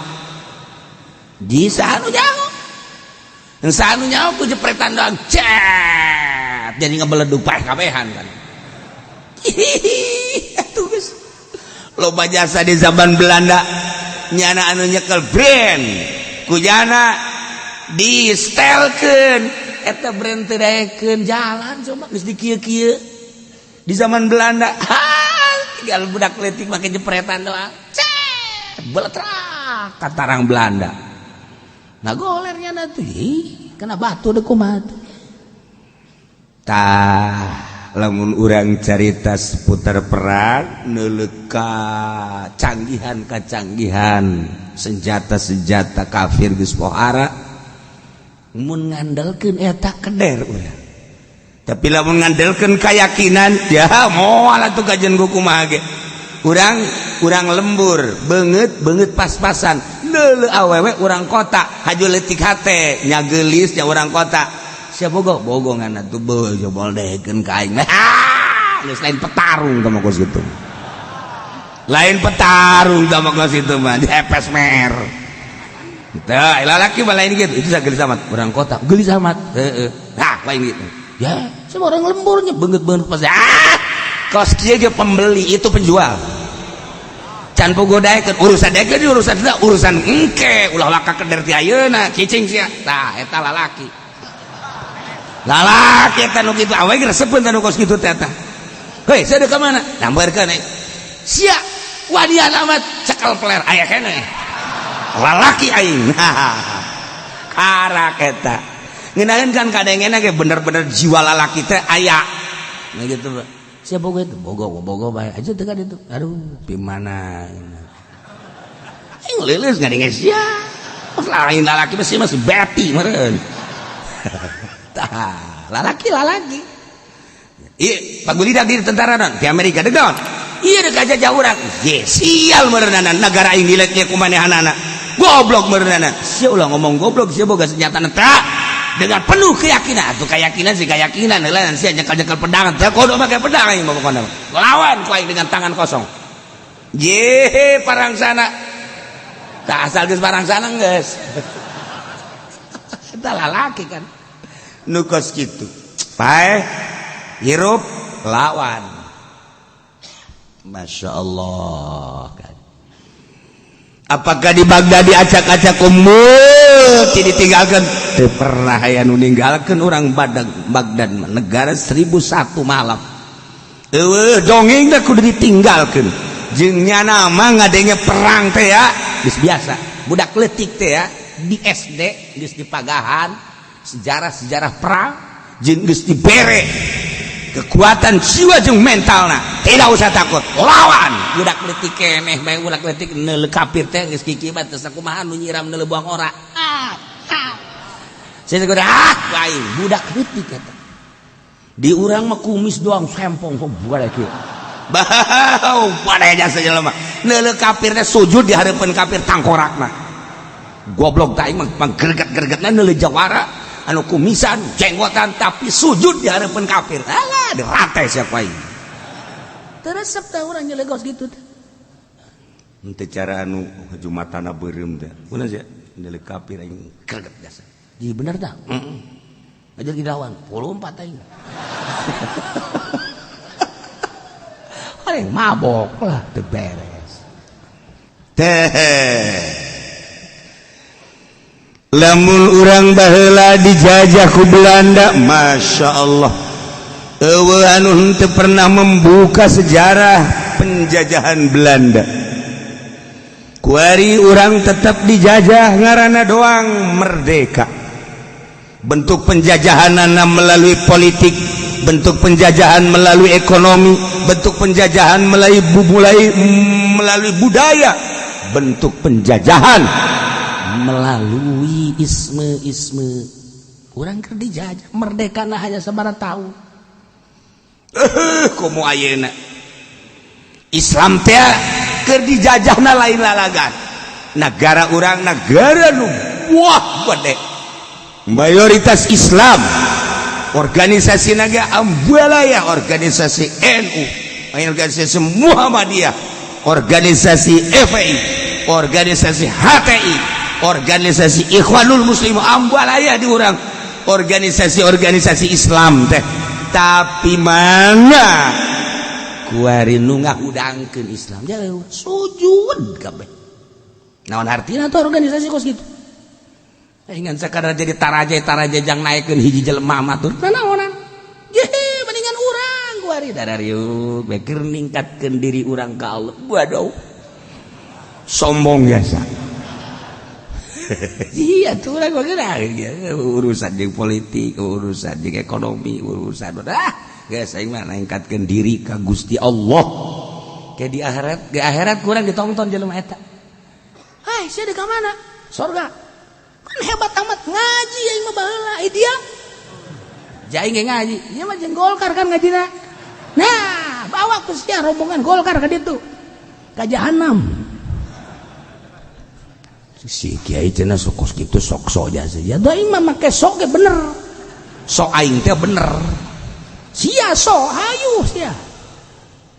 Di sanu nyaho. Sanu nyaho ku jepretan doang cet. Jadi ngebeledug paeh kabehan kan. Atuh geus. Loba jasa di zaman Belanda nyana anu nyekel brand kujana di stelkeun eta brand teu daekeun jalan coba geus di kieu-kieu di zaman Belanda tinggal budak leutik make jepretan doang cet beletrak katarang Belanda nah golernya nanti kena batu deh kumaha tah lamun urang carita seputar perang neuleuka kacanggihan senjata-senjata kafir geus pohara mun ngandalkeun eta keder urang tapi lamun ngandalkeun keyakinan ya moal atuh kajen kumaha ge urang lembur beungeut pas-pasan leuleuh awewe urang kota haju leutik hate nya geulis nya urang kota siapa bogongan atuh beul jobol dekeun ka aing geus lain petarung tah mah kitu lain petarung tah mah kitu mah dihepes mer tah lalaki mah lain kitu itu gelis amat urang kota gelis amat heeh nah lain kitu ya sama orang lemburnya beungeut pas kos kieu ge pembeli itu penjual can pogodaekeun urusan daekeun urusan engke ulah laka keder ti ayeuna cicing sia tah eta lalaki eta nu kitu awe resepkeun tanu kos kitu teh tah heuy sadeu ka mana nambarkeun sia wadian amat cekel peler aya keneh lalaki aing karak eta ngeunaheun kan kadengena ge bener-bener jiwa lalaki teh aya nah gitu sia bogo itu bogo bae aja teh ka ditu aduh pimana aing leuleus ngadenge sia lain lalaki mah si Betty meureun tah lalaki ieu pagulidag di tentara non di Amerika degon ieu deuk ajajah urang ye sial meureunana negara aing dileknya kumanehanana goblok meureunana sia ulah ngomong goblok sia boga senjata tah dengan penuh keyakinan atuh keyakinan heula sia nyekel pedang teh kudu make pedang aing mah pokona lawan ku aing dengan tangan kosong ye parang sana tah asal geus parang sana geus eta lalaki kan nukos gitu paeh hirup lawan Masya Allah kan. Apakah di Baghdad diacak-acak umut ditinggalkan teu pernah aya nu ninggalkeun urang Baghdad negara 1001 malam eueuh dongeng da kudu ditinggalkeun jeung nyana mah ngadenge perang teh ya geus biasa budak leutik teh ya di SD geus dipagahan sejarah perang jeung geus dibere kekuatan jiwa jeung mentalna tidak usah takut lawan budak leutik keneh bae budak leutik neuleuh kafir teh geus kikibat teh sakumaha nu nyiram neuleuh buang ora saya kudu lain budak leutik eta di urang mah kumis doang sempong budak kieu bau pada jasa jelema neuleuh kafir teh sujud di hareupeun kafir tangkorakna goblok tah aing mah greget-gregetna neuleuh jawara anu kumisan jenggotan tapi sujud di hadapan kafir alah dirate siapa ini teresep teh urang nyelegos gitu teh henteu cara anu jumatana beureum teh kunaon sia neuleuh kafir aing greget jasa di bener tah ajar dilawan 24 aing aing mabok lah teu beres teh lamun urang baheula dijajah ku Belanda Masya Allah eueuh anu henteu pernah membuka sejarah penjajahan Belanda kuari orang tetap dijajah ngaranna doang merdeka. Bentuk penjajahan melalui politik, bentuk penjajahan melalui ekonomi, bentuk penjajahan melalui budaya, bentuk penjajahan melalui isme. Orang keur dijajah, merdeka na hanya sabaraha tahu. Komo ayeuna Islam teh keur dijajahna lain lalagan. Negara orang negara nu wah gede. Mayoritas Islam, organisasi naga ambalaya, organisasi NU, organisasi Muhammadiyah, organisasi FPI, organisasi HTI, organisasi Ikhwanul Muslim ambalaya di orang organisasi Islam teh. Tapi mana kuari nu ngahudangkeun Islam jauh sujud kabeh. Naon artina tuh organisasi kos gitu? Ingan sekadar jadi taraja jang naikkeun hiji jelema matur nanaonan yehe mendingan urang kuari dadariuk beker ningkatkeun diri urang ka Allah. Waduh sombong biasa. Iya tuh urang geura urusan jeung politik, urusan jeung ekonomi, urusan geus aing mah ningkatkeun diri ka Gusti Allah. Ke di akhirat kurang ditonton jelema eta. Hai, sia di ka mana? Surga. Kan hebat amat ngaji aing mah baheula dia jaing ge ngaji ieu mah jeung Golkar kan ngajina. Nah bawa ku sia rombongan Golkar ka ditu ka jahanam. Si kiai cenah sok kitu sok saja da aing mah make sok ge bener sok aing teh bener sia sok hayu sia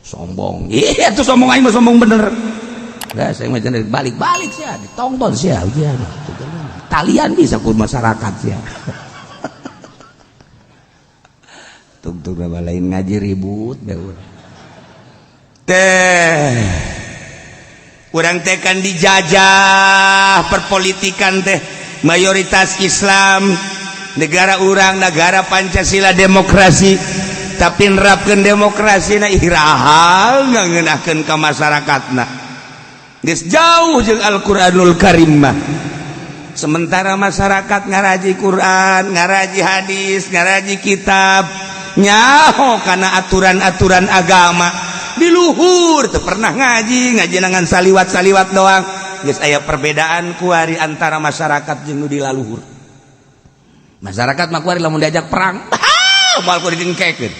sombong iya tuh sombong aing mah sombong bener. Enggak saya mah cenah balik sia ditonton sia ujian talian bisa ku masyarakat ya. Tung lain ngaji ribut teh urang teh kan dijajah perpolitikan teh mayoritas Islam negara urang negara Pancasila demokrasi tapi nerapkeun demokrasi na iraha ngeunahkeun ka masyarakatna geus jauh jeung Al-Qur'anul Karim mah. Sementara masyarakat ngaraji Quran, ngaraji hadis, ngaraji kitab, nyaho karena aturan-aturan agama di luhur teu pernah ngaji nangan saliwat doang. Geus aya perbedaan kuari antara masyarakat jeung nu di laluhur. Masyarakat mah kuari lamun diajak perang, moal kudu dingkekeun.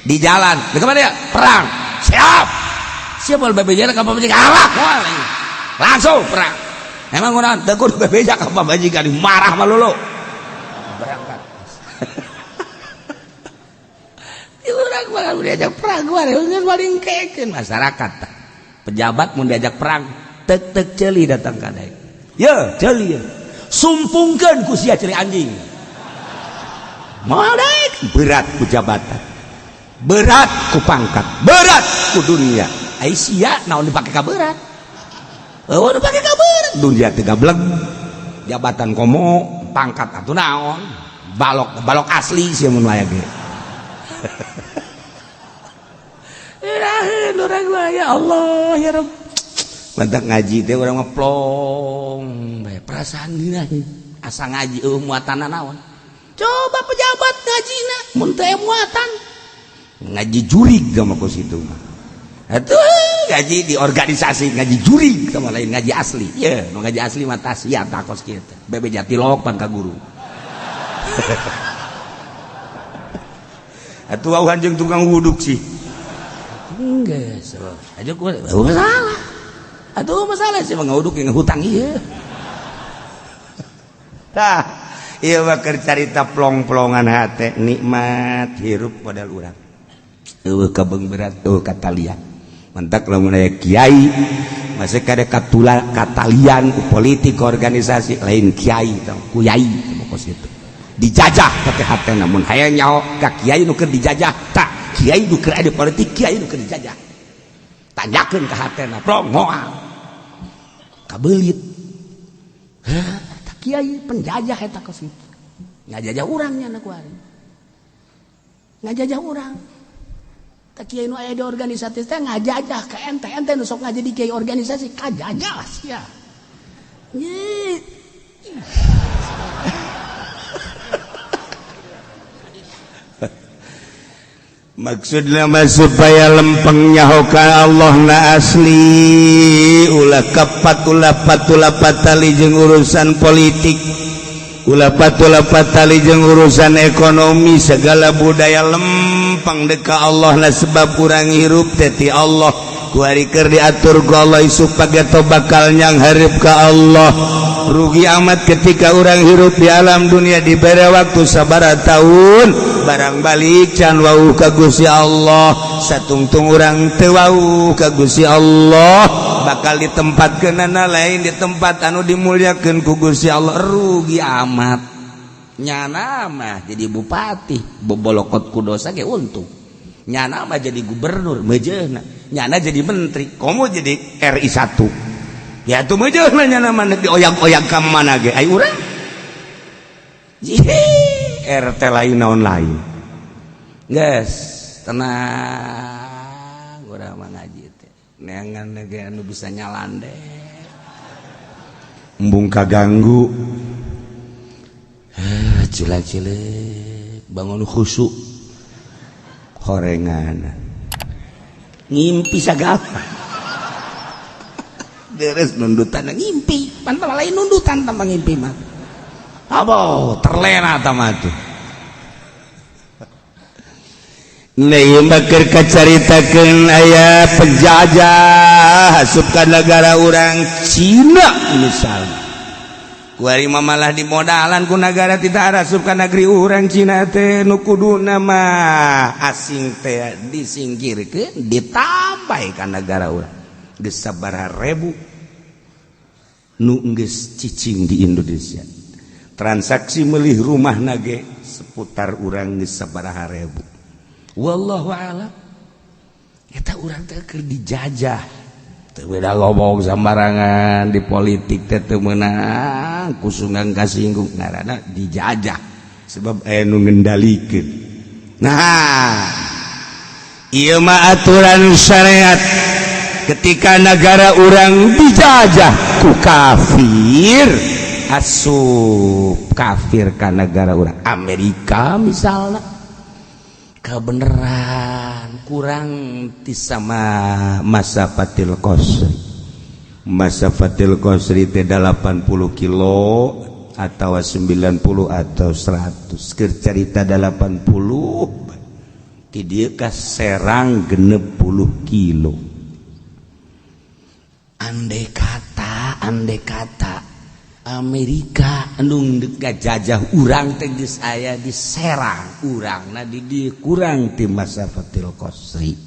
Di jalan, di kamana ya? Perang. Siap. Siap moal bebejalan ka pamajikan. Allah moal langsung perang. Emang kunaon teu kudu bebeja ka pamajikan marah mah lolo. Berangkat. Di urang mah diajak perang kuari geus balingkekeun masyarakat. Pejabat mun diajak perang tek ceuli datang ka daek. Ye, ceuli ye. Sumpungkeun ku sia ceuli anjing. Moal daek berat ku jabatan. Berat ku pangkat, berat ku dunia. Ai sia naon dipake ka berat? Oh, udah pakai kabar. Dunia 3 beleg. Jabatan komo, pangkat atuh naon? Balok asli sih mun aya ge. Urang ya Allah ya Rabb. Mantak ngaji teh urang mah plong, bae perasaan dina asa ngaji muatan naon? Coba pejabat ngajina mun teu muatan. Ngaji jurig sama ku situ mah. Atuh ngaji di organisasi ngaji jurig sama lain ngaji asli ya no ngaji asli mata sia takos kieu teh bebe jatilog pan ka guru. Atuh auhan jeung tukang wuduk sih geus aja ku masalah atuh masalah sih mah nguduk yang hutang ieu tah ieu mah keur carita plong-plongan hate nikmat hirup modal urang eueuh kabeng berat eueuh katalian. Mantak lamun aya kiai masih kada katalian politik organisasi lain kiai ku yai kos itu dijajah pakai hatena mun hayang nyaho ka kiai nu keur dijajah tak kiai nu keur aya politik kiai nu keur dijajah tanyakeun ka hatena prong moal kabeulit tak kiai penjajah eta kos itu ngajajah urang nya na kuari ngajajah urang kiai nu aya di organisasi teh ngajajah ka ente nu sok ngaji di kiai organisasi kajajah sia. Maksudna mah supaya lempengnya hokan Allah na asli ulah kapat ulah patali jeung urusan politik ulah patali jeung urusan ekonomi segala budaya lempeng deka Allah na sebab urang hirup teh ti Allah kuari keur diatur ku Allah isuk pagato bakal nyang hareup ka Allah rugi amat ketika orang hirup di alam dunia diberi waktu sabara tahun barang balik can wau ka Gusti Allah satungtung urang teu wau ka Gusti Allah bakal ditempatkeunana lain di tempat anu dimuliakeun ku Gusti Allah rugi amat nyana mah jadi bupati bobolokot ku dosa ge untung nyana mah jadi gubernur mejeuna nyana jadi menteri komo jadi RI 1 ya tuh mejeuna nyana mah dioyak-oyak ka mana ge ai urang RT lain naon lain guys tenang urang mah ngaji teh neangan ge anu bisa nyalande embung kaganggu cilik bangun khusyuk horengan ngimpi sagala beres nundutan ngimpi pan lain nundutan tambah ngimpi mah abo terlena tamatu nih bakir kacaritakeun aya penjajah asup ka negara urang Cina misalnya kuari mah malah dimodalan ku negara tidak asup ka negeri urang Cina teh nu kuduna mah asing teh disingkirkeun ditambah ka negara urang geus sabaraha ribu nu geus cicing di Indonesia transaksi meuli rumah nage seputar urang geus sabaraha ribu wallahu a'lam eta urang teh keur dijajah teu beda ngomong sembarangan di politik teh teu meunang kusungan kasinggung ngaranna dijajah sebab aya nu ngendalikeun nah ieu mah aturan syariat ketika negara urang dijajah ku kafir asup kafir ka negara urang Amerika misalna kebenaran kurang ti sama masa Fatil Qosri teh 80 kilo atau 90 atau 100 keur carita 80 ti dieu ka Serang 60 kilo andai kata Amerika anu ngajajah urang teh geus aya di Serang urangna di dieu kurang ti masa Fatil Qosri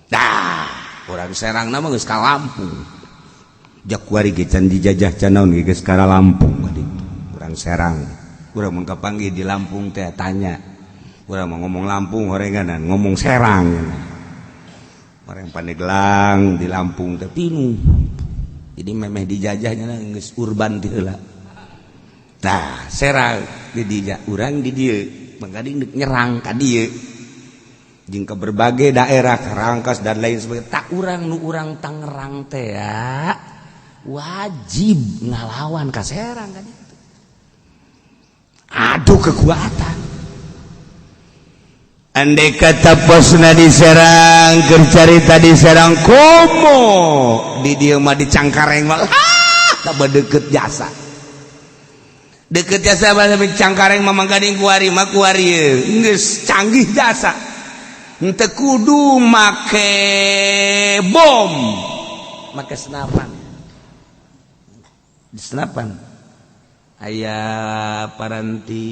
dah urang Serangna mah geus ka Lampung jak kuari ge can dijajah can naon ge geus ka Lampung ditu urang Serang urang mun kapanggih di Lampung teh tanya urang mah ngomong Lampung horenganan ngomong Serang orang Pandeglang di Lampung teh pinuh jadi memeh dijajahnya geus urban ti heula nah Serang di dieu urang di dieu manggading deuk nyerang ka dieu jeung ke berbagai daerah Rangkas dan lain sebagainya tak urang nu urang Tangerang teh ya wajib ngalawan ka Serang kan itu adu kekuatan andai kata posna di Serang keur carita di Serang komo di dieu mah di Cangkareng mah tak deket jasa bahasa Cangkareng mah manggading kuari mah kuari geus canggih jasa henteu kudu make bom make senapan di senapan aya paranti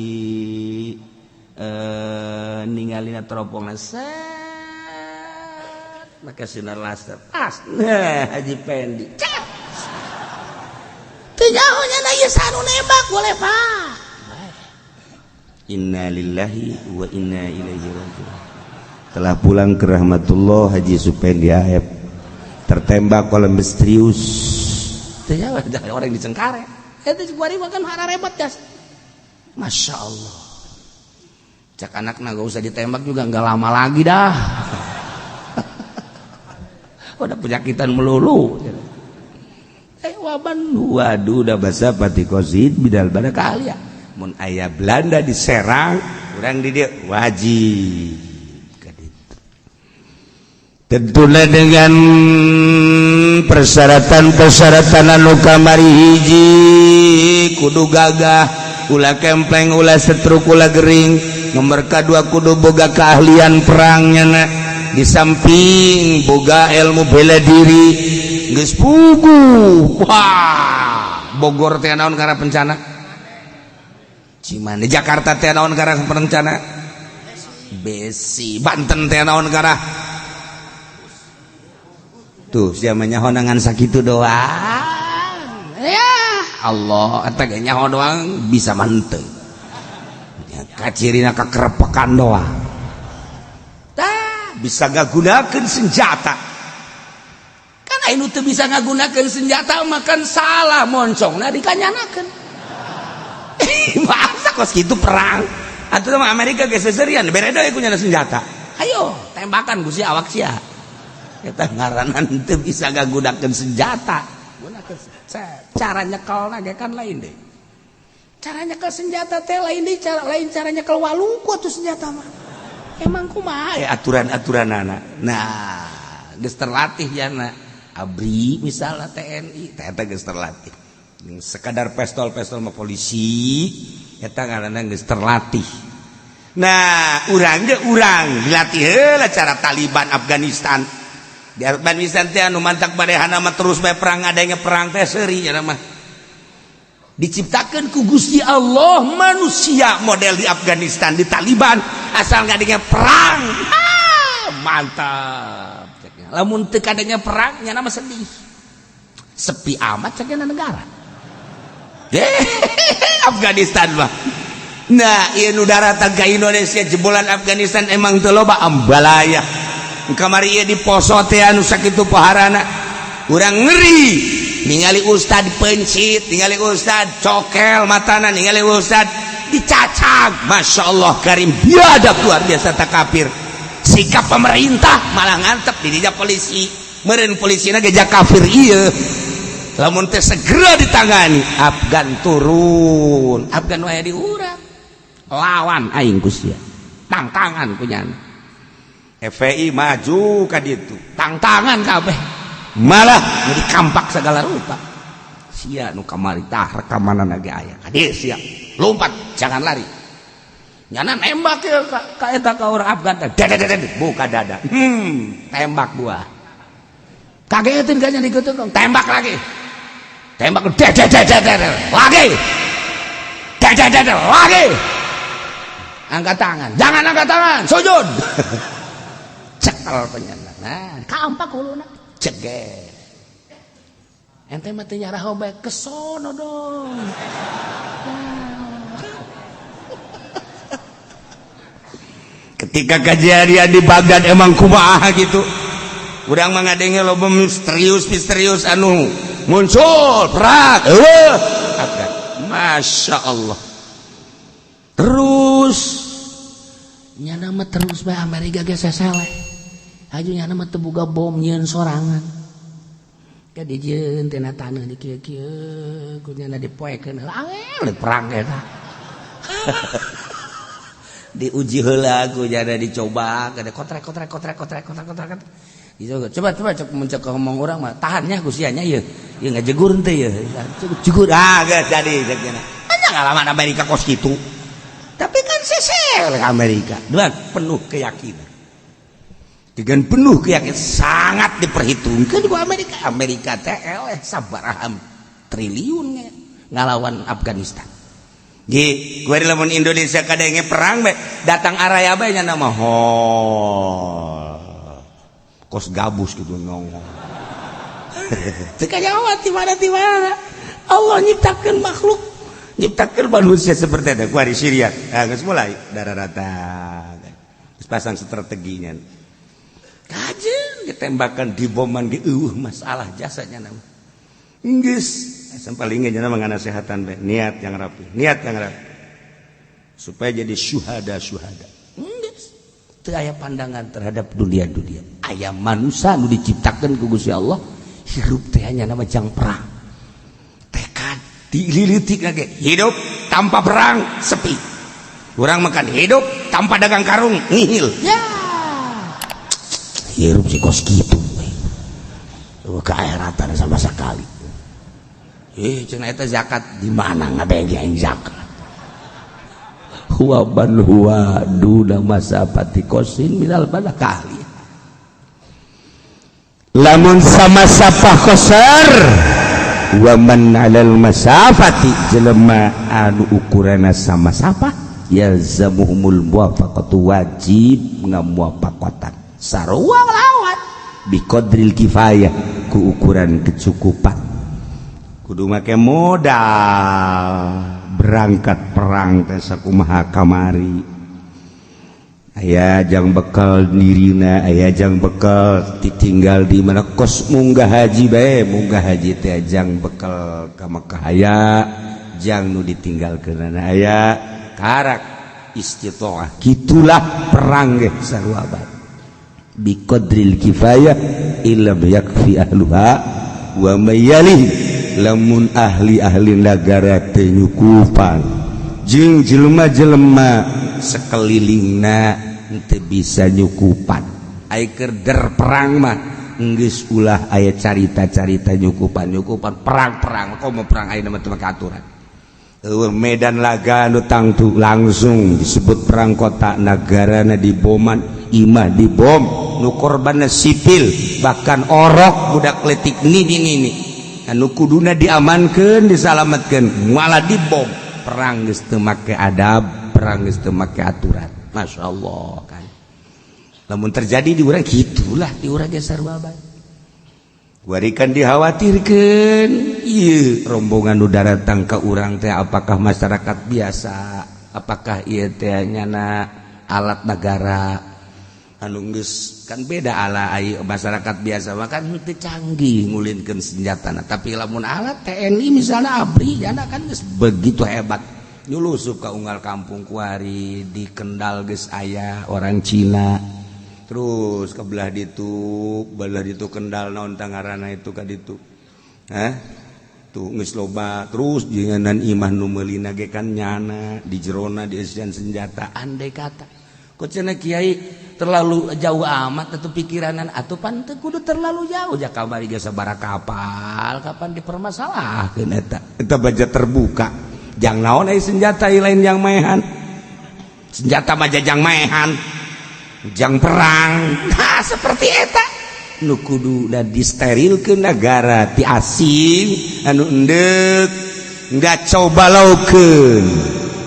ningalina teropongna set maka sinar laser Haji Pendi tejauhnya na ieu sanu nembak boleh Pak innalillahi wa inna ilaihi raji'un telah pulang ke rahmatullah Haji Supendi Aep tertembak oleh misterius tejauh dari orang di Cengkareng eta kuari makan hararebat gas Masya Allah cak anakna gak usah ditembak juga gak lama lagi dah udah penyakitan melulu. Waban waduh udah basa pati kosid bidal bada kalian. Mun aya Belanda diserang, urang di dia wajib. Tentunya dengan persyaratan anu kamari hiji kudu gagah, ulah kempleng, ulah setruk, ulah gering. Nomor kedua kudu boga keahlian perangnya na. Di samping boga ilmu bela diri geus puguh. Wah, Bogor teh naon karena bencana? Cimahi Jakarta teh naon karena bencana? Besi. Banten teh naon karena? Tuh siapa nyaho nangan sakitu doang. Ya Allah, eta ge nyaho doang bisa manteu. Ya kacirina kakerepekan doang. Tah bisa ngagunakeun senjata. Karena inu teu bisa ngagunakeun senjata makan salah moncongna dikanyanakeun. Masa kos kitu perang. Atuh mah Amerika geus seserian bereda we kunyana senjata. Ayo tembakan Gusti awak sia. Kita ngaranan itu bisa gak gunakan senjata, gunakan cara nyekelna ge kan lain deh. Cara nyekel senjata teh lain deh, cara nyekel walungku tuh senjata mah. Emang kumaha aturan-aturanana. Nah, geus terlatih yana. ABRI misalnya TNI, eta geus terlatih. Sekadar pistol-pistol mah polisi, eta ngaranna geus terlatih. Nah, urang dilatih heula cara Taliban Afghanistan. Di Afghanistan teh anu mantak barehana mah terus bae perang adanya perang teh seuri nya mah. Diciptakeun ku Gusti Allah manusia model di Afghanistan di Taliban asal ngadenge perang. Mantap. Lamun teu kadenge perang nya mah sedih. Sepi amat cenah negara. Afghanistan mah. Nah, ieu nu daratan ka Indonesia jebolan Afghanistan emang teu loba ambalaya. Kamari ieu diposo teh anu sakitu paharana urang ngeri ningali ustad pencit, ningali ustad cokel matana, ningali ustad dicacag. Masya Allah karim biadab luar biasa tak kafir. Sikap pemerintah malah ngantep di dinya polisi meureun polisina geja kafir ieu. Lamun teh segera ditangani Afgan turun, Afgan wae di urang lawan aing ku sia tangtangan punyana. FPI maju ka ditu tangtangan kabeh malah jadi kampak segala rupa sia nu kamari tah rekamanana ge aya ka dieu sia lompat jangan lari nyana nembak ye ka eta ka urang Afgan buka dada tembak buah kagetin kayaknya digeuteung tembak lagi tembak lagi lagi angkat tangan jangan angkat tangan sujud cekel penyana. Nah, kampak uluna ceger. Ente mah teu nyarah obe ke sono dong. Ketika kejadian di Baghdad emang kumaha gitu. Urang mah ngadenge loba misterius anu muncul prak. Masya Allah. Terus nyana mah terus bae Amerika ge sesele. Aju nyana mah teu boga bom nyeun sorangan. Ka dijieun teh na taneuh di kieu-kieu ku nyana dipoekeun angel perang eta. Diuji heula ku nyana dicoba kada kotrek. Coba cek mencek ngomong urang mah tahannya ku sianya ieu. Ieu ngajegur teh ieu. Jegur geus jadi cek nyana. Anya ngalaman Amerika kos kitu. Tapi kan sesel Amerika dengan penuh keyakinan. Dengan penuh keyakinan sangat diperhitungkan ku Amerika teh eleh sabaraha triliunnya ngalawan Afghanistan. Ge, gue lamun Indonesia kadenge perang be datang araya bae nya nama kos gabus gitu ngomong. Teu kajawa ti mana Allah nyiptakeun makhluk nyiptakeun manusia seperti itu. Kuari Syria geus mulai dararata geus pasang strateginya kajeun ditembakan diboman ge masalah jasanya nama geus sampalingnya nya mangana nasehatan be niat yang rapi supaya jadi syuhada geus teu aya pandangan terhadap dunia aya manusia nu diciptakan ku Gusti Allah hirup teh nya nama jang perang tekad dililitik lagi hidup tanpa perang sepi urang makan hidup tanpa dagang karung nihil Ya. hirup si kos kitu keairatan sama sekali cenah eta zakat di mana ngabengkeun zakat huwa ban huwa duna masafati kosin minal badakali lamun sama sapah kosar wa man alal masafati jelema anu ukurana sama sapah yalzamuhumul muwafaqatu wajib ngamuwafaqatan sarua lawan biqadril kifayah ku ukuran kecukupan kudu make modal berangkat perang teh sakumaha kamari aya jang bekal dirina aya jang bekal ditinggal di mana kos munggah haji bae munggah haji teh jang bekal ka Makkah aya jang nu ditinggalkeun aya karak istitoah gitulah perang ge sarua bae biqadril kifayah illam yakfi ahluha wa mayalih lamun ahli-ahli negara teh nyukupan jeung jelema-jelema sekelilingna teu bisa nyukupan aya keur der perang mah geus ulah aya carita-carita nyukupan perang-perang komo perang aya mah teu make aturan medan laga anu tangtu langsung disebut perang kota negarana diboman imah dibom nu korbanna sipil bahkan orok budak letik nini anu kuduna diamankeun disalametkeun malah dibom perang geus teu make adab perang geus teu make aturan masyaallah kan lamun terjadi di urang gitulah di urang ge sarua bae warikan dikhawatirkeun ieu rombongan nu datang ka urang teh apakah masyarakat biasa apakah ieu teh nyana alat negara anu geus kan beda ala aya masyarakat biasa mah kan teu canggih ngulinkeun senjatana tapi lamun alat TNI misalnya ABRI jana kan geus begitu hebat nyulusup ka unggal kampung kuari di Kendal geus aya orang Cina terus ke belah ditu Kendal naon tangarana itu ka ditu tuh geus loba terus jenganan imah nu meulina ge kan nyana di jerona diisian senjata andai kata ku cenah kiai terlalu jauh amat atau pikiranan atuh pan teu kudu terlalu jauh ja kamari ge sabaraha kapal kapan dipermasalahkeun eta baja terbuka jang naon aya senjata lain yang maehan senjata mah jang maehan jang perang nah seperti eta nu kudu da disterilkeun negara ti asing anu endek enggak coba laukeun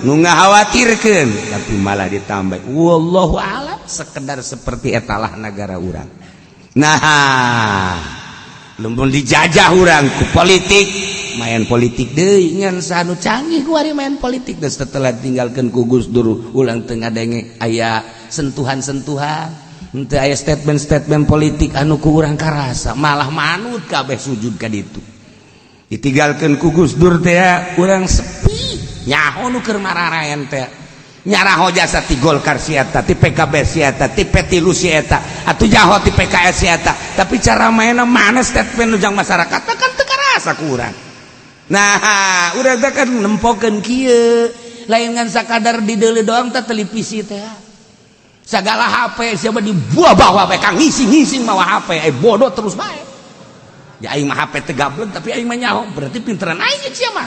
nu ngakhawatirkeun tapi malah ditambah wallahu a'lam sekedar seperti etalah negara urang nah lamun dijajah urang ku politik main politik deui ngan sanu canggih ku ari main politik geus setelah tinggalkeun ku Gus Dur ulang teu ngadenge aya sentuhan-sentuhan henteu aya statement-statement politik anu ku urang karasa malah manut kabeh sujud ka ditu ditinggalkeun ku Gus Dur teh urang sepi nyaho nu keur mararayan teh nyaraho jasa ti Golkar si eta ti PKB si eta ti P3 si eta atuh jaho ti PKS si eta tapi cara mainna mana statement nu jang masyarakat kan teu karasa ku urang nah urang teh kan nempokeun kieu lain ngan sakadar dideuleu doang teh televisi teh segala HP siapa dibuah bawa we kang ngising-ngising mawa HP bodoh terus bae ya aing mah HP teh gablek tapi aing mah nyaho berarti pinteran aing sia mah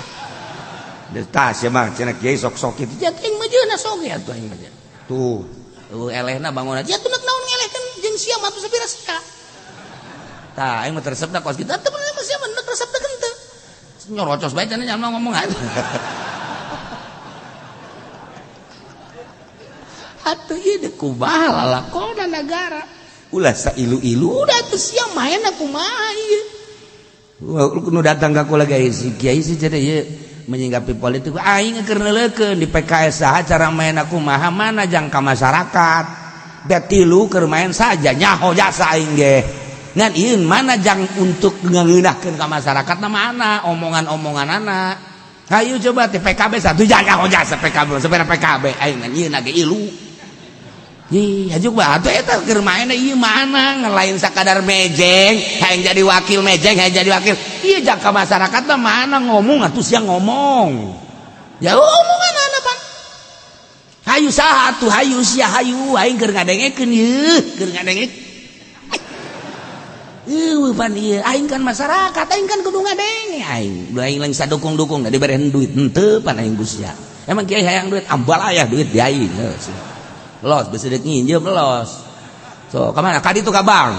tah sia mah cenah kiai sok-sok kitu ya aing mah jeuna sok ya tuh aing mah tuh elehna bangunan ya tuh naon ngelehkeun jeung sia mah atuh sabira sia tah aing mah resepna kos kitu teh bener mah sia mah resepna teu nyorocos bae cenah nyaho ngomong atuh ieu kumaha lalakonna negara ulah sailu-ilu udah teu sia main kumaha ieu nu datang ka kula ge si kiai si cenah ieu menyinggapi politik aing keur neuleukeun di PKS saha cara main kumaha mana jang ka masyarakat da tilu keur main saja nyaho jasa aing ge ngan ieu mana jang untuk ngeunahkeun ka masyarakat na mana omongan-omonganana hayu coba ti PKB satu jang nyaho jasa PKB sabaraha PKB aing ngan ieu na ge ilu Hajuk batu eta keur maena ieu mana ngelain sakadar mejeng hayang jadi wakil mejeng hayang jadi wakil ieu jangka masyarakat mah mana ngomong atuh sia ngomong ya omongan anak pan hayu saha atuh hayu sia hayu aing keur ngadengekeun ieu keur ngadengek pan ieu aing kan masyarakat aing kan kudu ngadenge aing aing lain sadukung-dukung da diberen duit henteu pan aing busia emang kiai hayang duit ambal aya duit di aing los bisa dek nginjem los so kemana kadi tuh kabang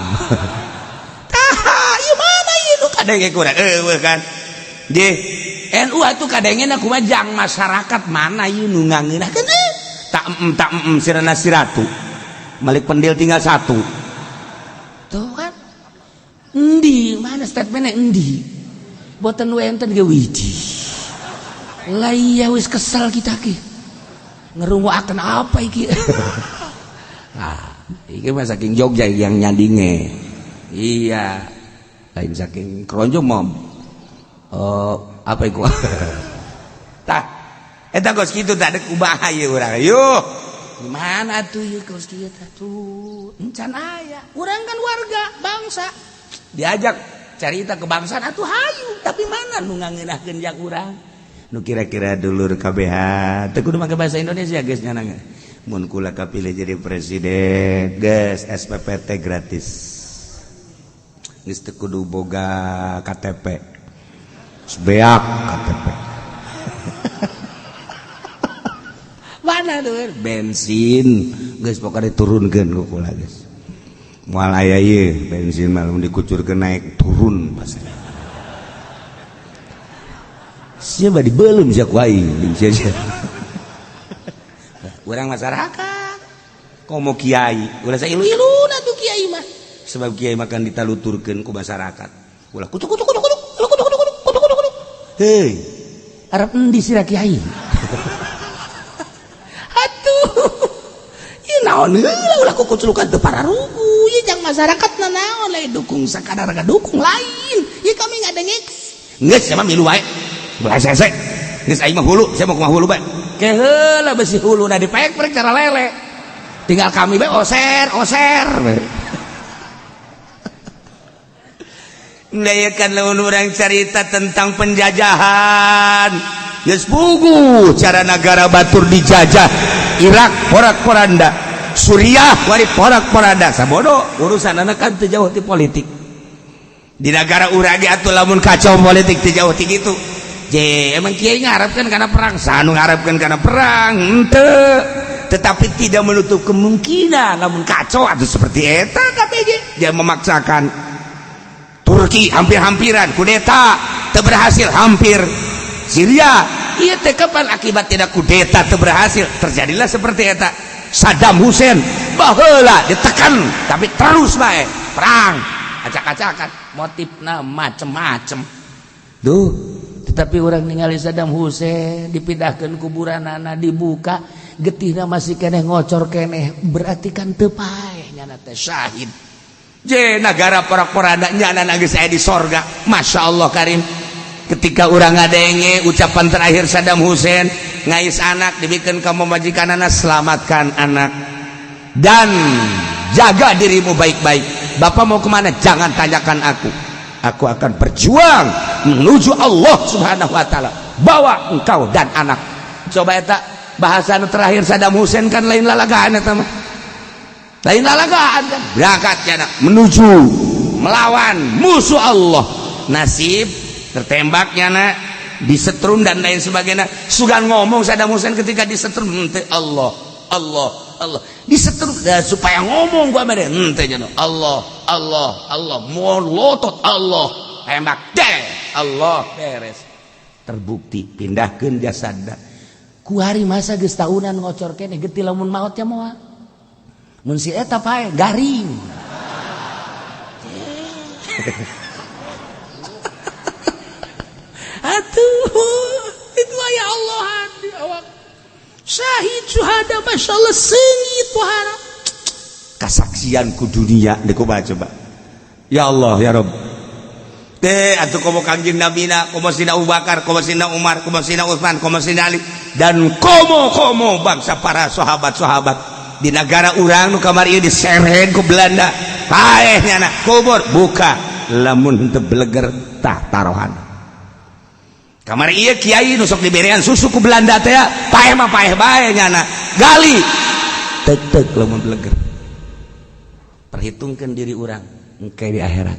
iya mana iya lu kadenge kurang kan di NU atuh kadenge na kumajang masyarakat mana iya nu ngangeunah kan tak sirana siratu Malik Pendil tinggal satu tuh kan endi mana statementnya endi boten wenten ge wiji lah iya wis kesel kita ki ngerungoakeun apa iki nah iki mah saking Jogja yang nyandinge iya lain saking keronjong mom apa iku tah eta geus kitu tah dek kumaha ieu urang yuh gimana tuh ieu geus kieu tah tuh encan aya urang kan warga bangsa diajak carita kebangsaan atuh hayu tapi mana nu ngangeunahkeun jak urang nu kira-kira dulur KBH teu kudu make bahasa Indonesia geus nyanang mun kula kapilih jadi presiden geus SPPT gratis geus teu kudu boga KTP beak KTP mana tuh bensin geus pokoknya diturunkeun ku kula geus moal aya ieu bensin mah mun dikucurkeun naik turun pasti siapa di belum siapa kuai orang masyarakat komo kiai ulah saya ilu tuh kiai mah sebab kiai makan ditaluturkeun ku masyarakat ulah kutuk hei arep endi sira kiai atuh ieu naon heula ulah kukuculukan teu pararugu ieu jang masyarakat naon lain dukung sakadar dukung lain ieu kami ngadengek geus sama milu wae belah sesek geus aing mah hulu saya mau ke hulu bae ke heula besi hulu na dipek-pek cara lele tinggal kami bae oser ndayakan lamun urang carita tentang penjajahan geus puguh cara negara batur dijajah Irak porak-poranda Suriah wari porak-poranda sabodo urusanna kan teu jauh ti politik di negara urang ge atuh lamun kacau politik teu jauh ti kitu emang kiai ngarepkeun kana perang sanu ngarepkeun kana perang henteu tetapi tidak menutup kemungkinan lamun kacau atau seperti eta KBG dia memaksakan Turki hampir-hampiran kudeta teu berhasil hampir Syria ieu teh kapan akibat tidak kudeta teu berhasil terjadilah seperti eta Saddam Hussein baheula ditekan tapi terus bae perang acak-acakan motifna macem-macem duh tetapi orang ningali Saddam Hussein dipindahkan kuburanana dibuka getihna masih keneh ngocor keneh berarti kan teu paeh nyana teh syahid je negara porak-poranda nyana geus aya di sorga masyaallah karim ketika urang ngadenge ucapan terakhir Saddam Hussein ngais anak dibikeun ka majikanana selamatkan anak dan jaga dirimu baik-baik bapak mau kemana jangan tanyakan aku akan berjuang menuju Allah Subhanahu wa taala bawa engkau dan anak coba eta bahasa terakhir Saddam Hussein kan lain lalagaan eta mah lain lalagaan kan berangkat cenah menuju melawan musuh Allah nasib tertembaknya na disetrum dan lain sebagainya sugan ngomong Saddam Hussein ketika disetrum Allah disetrum supaya ngomong gua mere henteu cenah Allah molotot Allah tembak deh Allah beres terbukti pindahkeun jasadna ku hari masa geus tahunan ngocor keneh getih lamun maot nya moal mun si eta pae garing atuh itu aya Allah di awak syahid syuhada masyaallah seungit pohara kasaksian ku dunia deku coba ya Allah ya Rabb teh atuh komo kangjeng nabina komo sina Abu Bakar komo sina Umar komo sina Utsman komo sina Ali dan komo bangsa para sahabat-sahabat di negara urang nu kamar ieu diseren ku Belanda paeh nyana kubur buka lamun teu beleger tah tarohan kamar ieu kiai nu sok diberean susu ku Belanda teh paeh mah paeh bae nyana gali teuk lamun beleger perhitungkeun diri urang engke di akhirat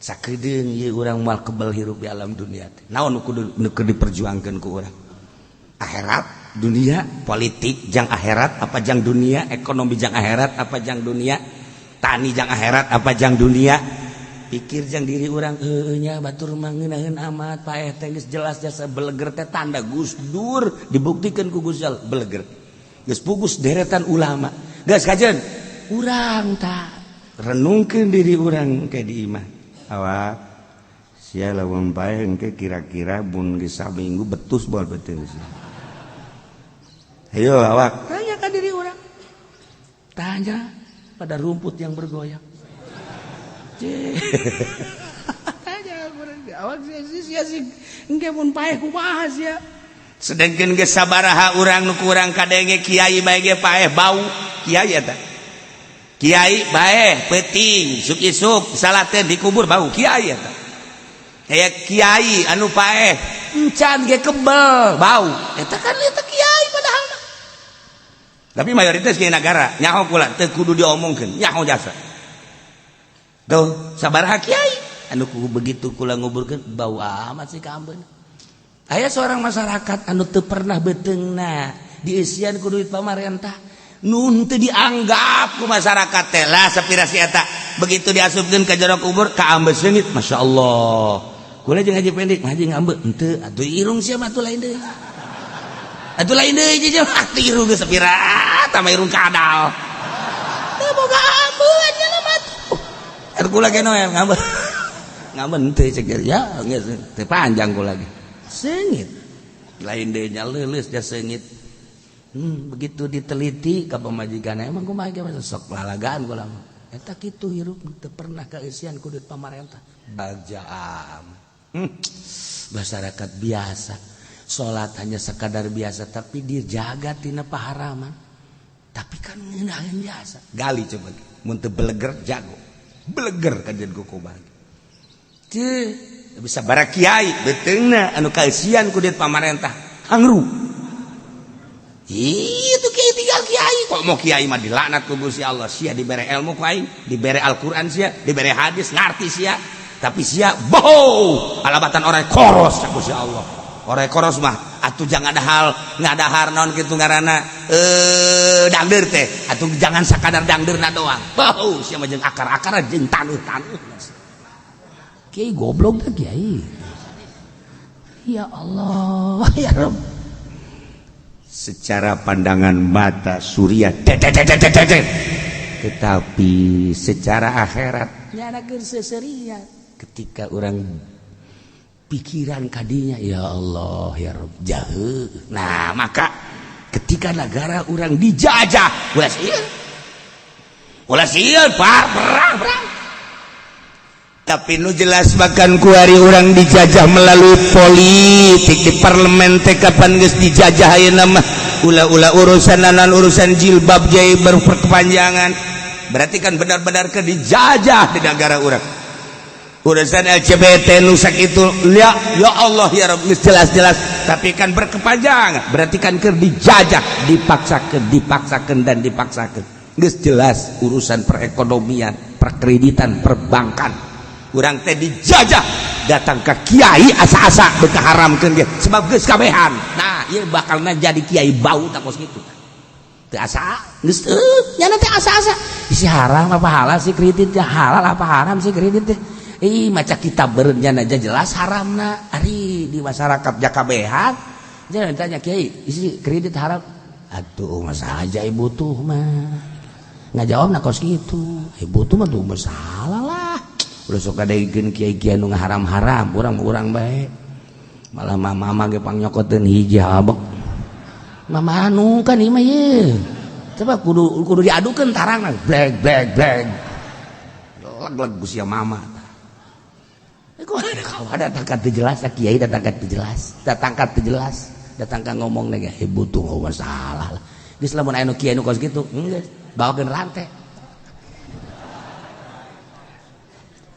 sakedeung ieu urang moal kebal hirup di alam dunia teh naon nu kudu diperjuangkeun ku urang akhirat dunia politik jang akhirat apa jang dunia ekonomi jang akhirat apa jang dunia tani jang akhirat apa jang dunia pikir jang diri orang nya batur mangeunaan amat paeh teh geus jelas jasa beleger teh tanda Gus Dur dibuktikan ku Gus Jal beleger geus pugus deretan ulama geus kajen urang tah renungkeun diri urang ke di imah awak sia lamun paeh engke kira-kira mun geus saminggu betus bae betul sih. Ayo awak tanyakan diri orang tanya pada rumput yang bergoyang tanya awak sia engke mun paeh kumaha sia sedengkeun geus sabaraha urang nu kurang kadenge kiai bae ge paeh bau kiai eta kiai bae peuting isuk-isuk salaten dikubur bau kiai eta aya kiai anu paeh encan ge kebel bau eta kan eta kiai padahal tapi mayoritas kiai negara nyaho kula teu kudu diomongkeun nyaho jasa tuh sabaraha kiai anu kudu begitu kula nguburkeun bau amat sih kaambeun aya seorang masyarakat anu teu pernah beteungna dieusian ku duit pamarentah nun teu dianggap ku masyarakat teh lah sapirasi eta begitu diasupkeun ka jero kubur kaambeun seungit masyaallah kula jeung haji pendek haji ngambe henteu atuh irung sia mah atuh lain deui atuh lain deui jeung tiru geus sapira tama irung kadal teu boga ambeun nya mah atuh kula ge noel ngambe henteu ceuk ya geus teu panjang kula ge seungit lain deui nya leuleus da seungit begitu diteliti ka pamajikan emang kumaha ge sok lalagaan kula mah eta kitu hirup teu pernah kaeusian ku duit pamarentah bajaam masyarakat biasa sholat hanya sekadar biasa tapi dijaga tina paharaman tapi kan ngeundahan biasa gali coba mun teu beleger jago beleger kajen kukubar teu bisa bara kiai beteungna anu kaeusian ku diet pamarentah hangru itu kiai tinggal kiai kok mau kiai mah dilaknat ku Gusti Allah sia dibere ilmu ku aing dibere Al-Qur'an sia dibere hadis ngarti sia tapi sia boh alabatan orang koros ya Gusti Allah orang koros mah atuh jangan ngadahar naon kitu ngaranna dangdeur teh atuh jangan sakadar dangdeurna doang boh sia mah jeung akar-akar jeung tanuh-tanuh kiai goblok teh kiai ya Allah ya Rabb secara pandangan mata surya tetapi secara akhirat nyanakeun seserian ketika orang pikiran kadinya ya Allah ya Rabb jauh nah maka ketika negara orang dijajah ulah sieun perang tapi nu jelas bahkan kuari orang dijajah melalui politik di parlemen teh kapan geus dijajah ayeuna mah ulah urusan jilbab jai berkepanjangan berarti kan benar-benar ke dijajah di negara orang urusan LGBT nusak itu ya Allah ya Rabb jelas-jelas tapi kan berkepanjangan berarti kan keur dijajah dipaksakan geus jelas urusan perekonomian perkreditan perbankan urang teh dijajah datang ke kiai asa-asa beuka haramkeun ge sebab geus kabehan nah ieu bakalna jadi kiai bau takos kitu teu asa geus nya teh asa-asa isi haram apa halal sih kredit ya halal apa haram sih kredit teh maca kitab bereunnya aja jelas haramna ari di masyarakat jakabehan jangan tanya kiai isi kredit haram atuh masalah aja ibu tuh mah ngajawab kos gitu ibu tuh mah tuh masalah lah udah sok kadegeun kiai-kiai nu haram-haram urang bae malah mama ge pangnyokoteun hiji habek mama anu kan ieu mah ye coba kudu diadukeun tarang blag leg Gusti mama kalau ada tangkat jelas kiai datangkan jelas datangkan ngomong nega ibu tuh nggak masalah lah geus lamun aya nu kiai nu kos kitu geus bawakeun rantai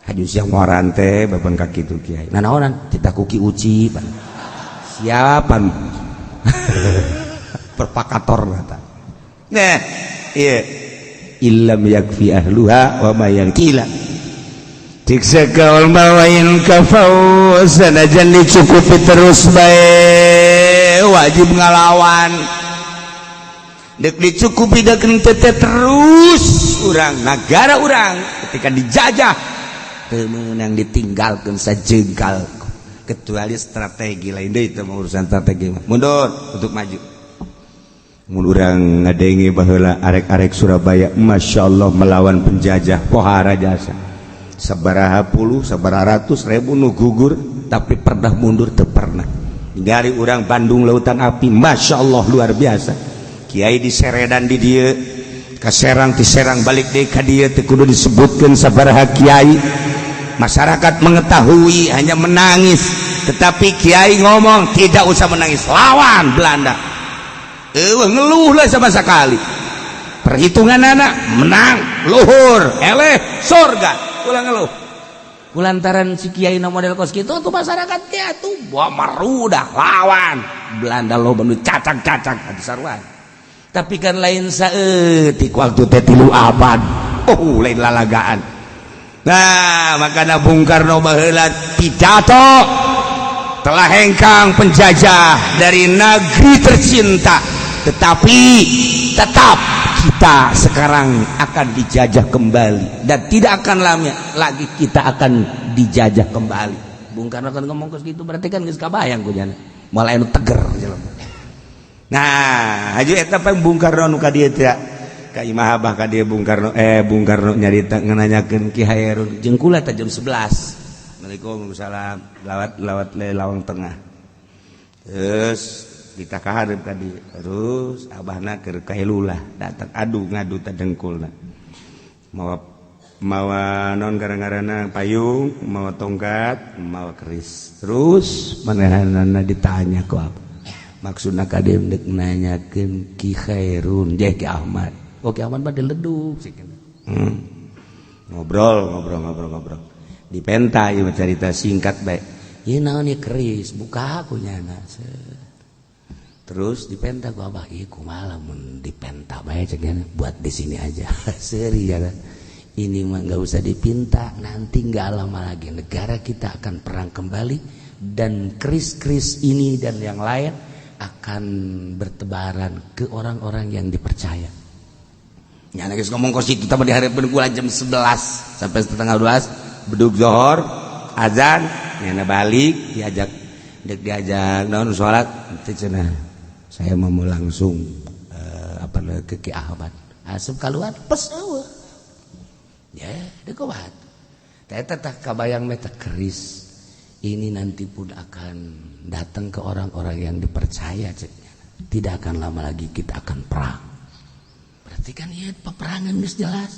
haju siang mau rantai bapan kaki itu kiai nanaonan ditakuki uci siapan perpakator kata nah iya illam yakfi ahluha wa ma yankila tiksa kaul mawain kafau sanajan dicukupi terus bae wajib ngalawan dek dicukupi dek tete terus urang negara urang ketika dijajah temenang ditinggalkan sajengkal kecuali strategi lain deh itu urusan strategi mundur untuk maju mun urang ngadengi baheula arek-arek Surabaya Masya Allah melawan penjajah pohara jasa sabaraha puluh sabaraha ratus ribu nu gugur tapi pernah mundur teu pernah dari urang Bandung Lautan Api Masya Allah luar biasa kiai di Seredan di dieu ka Serang ti Serang balik deui ka dieu teu kudu disebutkeun sabaraha kiai masyarakat mengetahui hanya menangis tetapi kiai ngomong tidak usah menangis lawan Belanda ngeluh lah sama sekali perhitungan anak menang luhur eleh surga ulang ngeluh kulantaran si kiai na model kos kitu tuh masyarakat dia tuh bawa marudah lawan Belanda lo banu cacak-cacak atuh sarua tapi kan lain saeutik waktu teh 3 abad lain lalagaan. Nah makanya Bung Karno baheula pidato telah hengkang penjajah dari negeri tercinta tetapi tetap kita sekarang akan dijajah kembali dan tidak akan lama lagi kita akan dijajah kembali. Bung Karno kan ngomong gitu berarti kan geus kabayang kujana malah anu teger jelema. Nah haju eta Bung Karno nu ka dieu teh ka Imah Abah ka dieu Bung Karno nyarita ngananyakeun Ki Hairun jeung kula teh jam 11. Waalaikumsalam lawat lawang tengah. Terus ditakahareup ka dieu. Terus abahna keur kahelulah datang ngadu teh dengkulna. Mawa non garang-garana payung, mawa tongkat, mawa keris. Terus manehanana ditanya ku apa? Maksudna ka dieu deuk nanyakeun Ki Hairun jeung Ki Ahmad. Ki Ahmad mah dileduk ngobrol dipenta ieu carita singkat bae. Ieu naon ieu keris buka aku nyana. Terus dipenta ku Abah, ieu kumaha mun dipenta bae cenah buat di sini aja. Seri ya. Ini mah enggak usah dipinta, nanti enggak lama lagi negara kita akan perang kembali dan keris-keris ini dan yang lain akan bertebaran ke orang-orang yang dipercaya. Nyana geus ngomong kosi kita mah dihareupeun kula jam 11 sampai setengah 12 bedug zuhur azan nyana balik diajak naon salat teh cenah saya mau langsung ke Ki Ahmad asup keluar pes eueuh ya deuk kuat teh tah kabayang meh teh keris ini nanti pun akan datang ke orang-orang yang dipercaya ceknya tidak akan lama lagi kita akan perang. Berarti kan ieu peperangan geus jelas.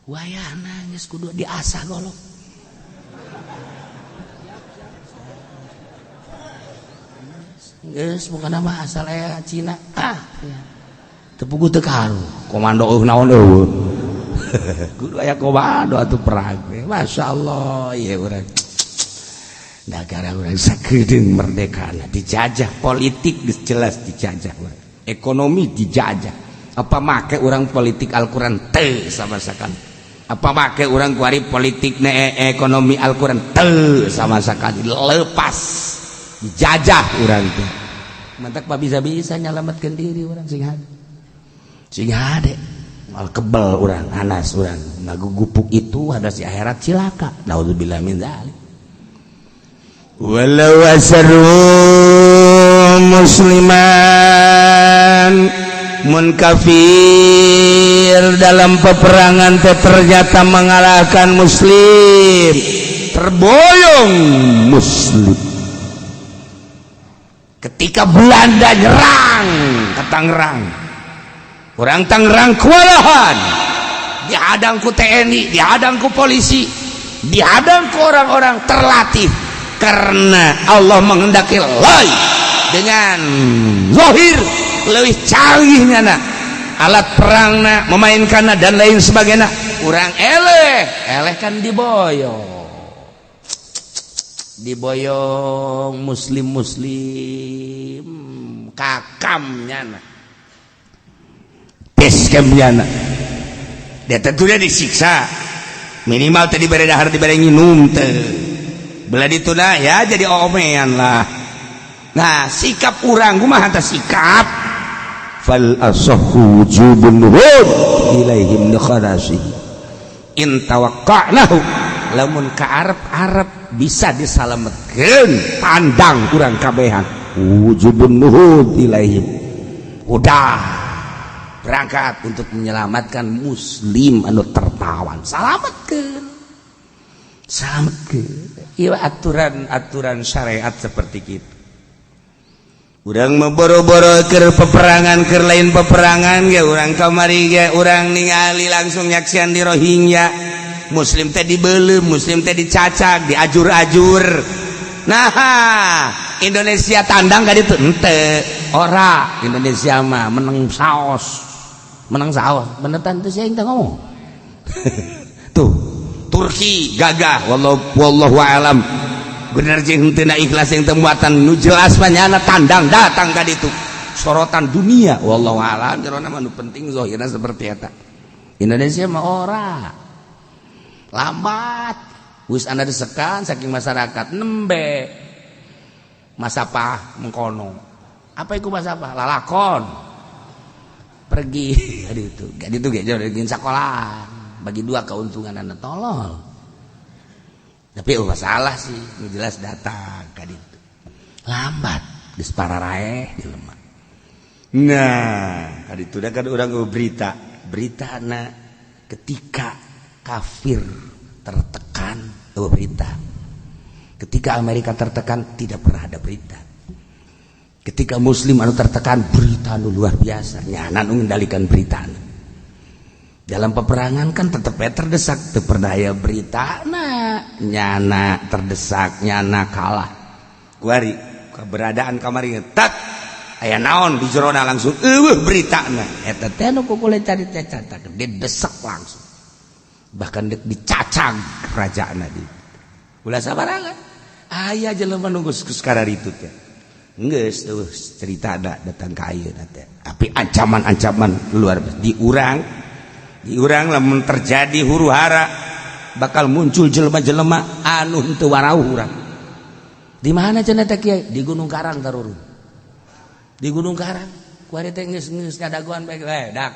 Wayahna geus kudu diasah golok. Geus bukan nama asal aya Cina. Tepugu teu karu. Komando naon eueuh. Kudu aya komando atuh perang. Masyaallah ieu urang. Negara urang sakedeung merdeka dijajah politik geus jelas dijajah urang. Ekonomi dijajah. Apa make orang politik Al-Quran teu sama sekali apa make orang kuari politik ekonomi Al-Quran teu sama sekali lepas dijajah orang teh mantak pa bisa-bisa nyalamatkeun diri orang sing hade mal kebel orang anas orang ngagugupuk itu ada si akhirat cilaka naudzubillah min dzalik walau asru musliman mun kafir dalam peperangan ternyata mengalahkan muslim terboyong muslim ketika Belanda nyerang ke Tangerang orang Tangerang kewalahan dihadang ku TNI dihadang ku polisi dihadang ku orang-orang terlatih karena Allah menghendaki lain dengan zahir lebih canggihnya alat perangna memainkanna dan lain sebagainya urang eleh kan diboyong muslim kakamnya basecampnya dia tentunya disiksa minimal tadi diberi dahar diberi nginum belah dituna ya jadi omean lah. Nah sikap urang kumaha tah sikap fal asahhu wujubun nuhud ilaihim nakharasi in tawaqqa'nahu lamun ka arep bisa disalametkeun pandang urang kabehan wujubun nuhud ilaihim udah berangkat untuk menyelamatkan muslim anu tertawan salametkeun ieu aturan syariat seperti itu. Urang memboro-boro keur peperangan keur lain peperangan ge urang kamari ge urang ningali langsung nyaksian di Rohingya muslim teh dibeuleuh muslim teh dicacak diajur-ajur nah Indonesia tandang ka ditu henteu ora Indonesia mah menang saos beneran teh saya teh ngomong tuh Turki gagah wallahu a'lam bener jeung teu ikhlas yang temuatan nu jelas panjana tandang datang ka ditu sorotan dunia wallahu a'lam jerona mah nu penting zahirna seperti eta Indonesia mah ora lambat geus anda desekan saking masyarakat nembe masapah mengkono apa iku masapah lalakon pergi gitu ge jauh dari sekolah bagi dua keuntungan anak tolol tapi masalah sih jelas datang ka ditu lambat geus pararaeh jelema nah ka ditu da kan urang beritana ketika kafir tertekan berita ketika Amerika tertekan tidak pernah ada berita ketika muslim anu tertekan berita anu luar biasa nyana anu ngendalikan berita dalam peperangan kan tetep terdesak teu pernah aya berita nyana terdesak nyana kalah kuari keberadaan kamari tak aya naon di jerona langsung beritana eta teh anu kukuleun tadi teh catak didesak langsung bahkan dicacang kerajaanna di ulah sabaraha aya jelema nu geus kararitu teh geus cerita datang ka ayeuna teh tapi ancaman-ancaman luar biasa di urang lamun terjadi huru-hara bakal muncul jelema-jelema anu henteu warauh urang di mana cenah teh kiai di Gunung Karang tarurun di Gunung Karang kuari teh geus ngadagoan bae dak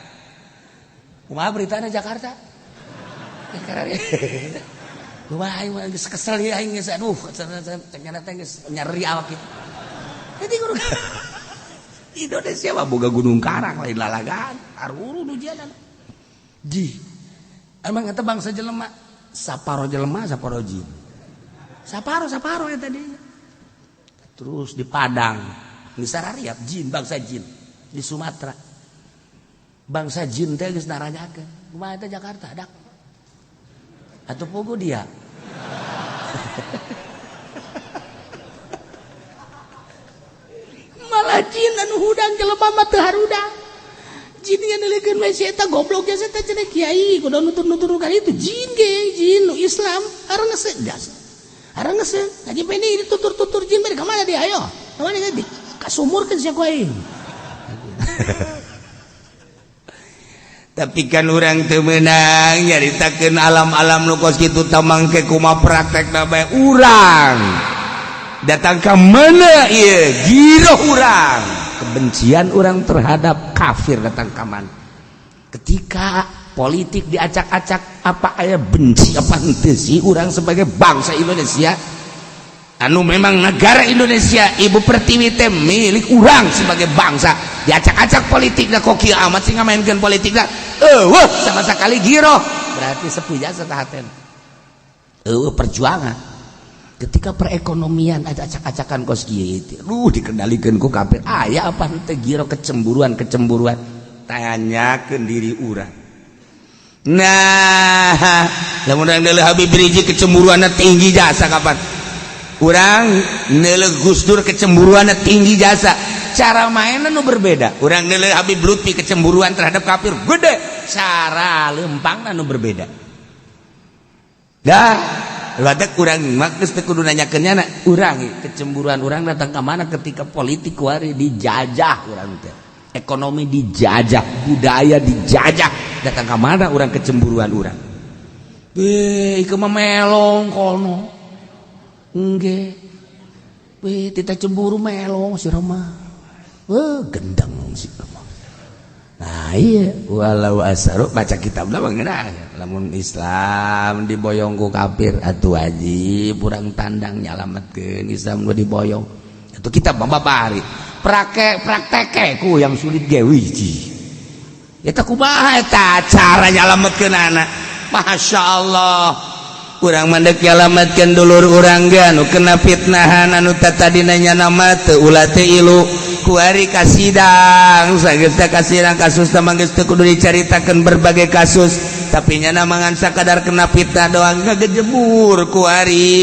kumaha beritana Jakarta kumaha aing geus kesel ieu aing geus aduh ternyata teh geus nyeri awak kitu di Gunung Indonesia mah boga Gunung Karang lain lalagaan arurun ujianan di emang eta bangsa jelema saparo jelema saparo jin saparo ya tadi terus di Padang di Sarariap jin bangsa jin di Sumatera bangsa jin teh geus naranyakeun kumaha eta Jakarta dak atuh pugu dia malah jin anu hudang jelema mah teu harudang jin ngandelikeun we si eta goblok ge eta cenah kiai kudu nutur-nutur ka itu jin nu Islam arangeus das arangeus ngaji peni ditutur-tutur jin bari ka mana dia ayo ka mana di kasumurkeun sia ku aing tapi kan urang teu meunang nyaritakeun alam-alam nu kos kitu tamangke kumaha praktekna bae urang datang ka mana ieu giroh urang kebencian orang terhadap kafir datang kaman ketika politik diacak-acak apa aya benci apa henteu sih orang sebagai bangsa Indonesia anu memang negara Indonesia ibu pertiwi teh milik orang sebagai bangsa diacak-acak politikna kok kieu amat sih ngamainkeun politikna sama sekali giroh berarti sepuja satahaten perjuangan ketika perekonomian acak-acakan kos kieu teh dikendalikeun ku kafir aya apa teh giro kecemburuan tanyakeun diri urang nah lamun urang neuleuh Habib Rizik kecemburuanna tinggi jasa kapan urang neuleuh Gus Dur kecemburuanna tinggi jasa cara mainan nu berbeda. Urang deuleu Habib Lutfi kecemburuan terhadap kafir gede, cara lempang nu berbeda. Dah, ladak urang mah geus teu kudu nanyakeun nya urang kecemburuan urang datang ka mana ketika politik kuari dijajah urang teh. Ekonomi dijajah, budaya dijajah, datang ka mana urang kecemburuan urang. Ieu mah melong kono. Engge. Tita cemburu melong si Rama. Gendeng si Rama. Nah iya, walau asaru baca kitab lah mengenai. Lamun Islam diboyong ku kafir atuh wajib urang tandang nyalametkeun Islam gua diboyong. Atuh kitab babari. Prakteke ku yang sulit ge wiji. Eta kumaha eta cara nyalametkeun anak. Masyaallah. Urang mandek nyalametkeun dulur urang ge anu kena fitnahan anu tadina nama teu ulah teu ilu kuari kasidang sageus kasidang kasus teh manggeus teu kudu dicaritakeun berbagai kasus tapi nya mangan sakadar kena fitnah doang ngagejebur kuari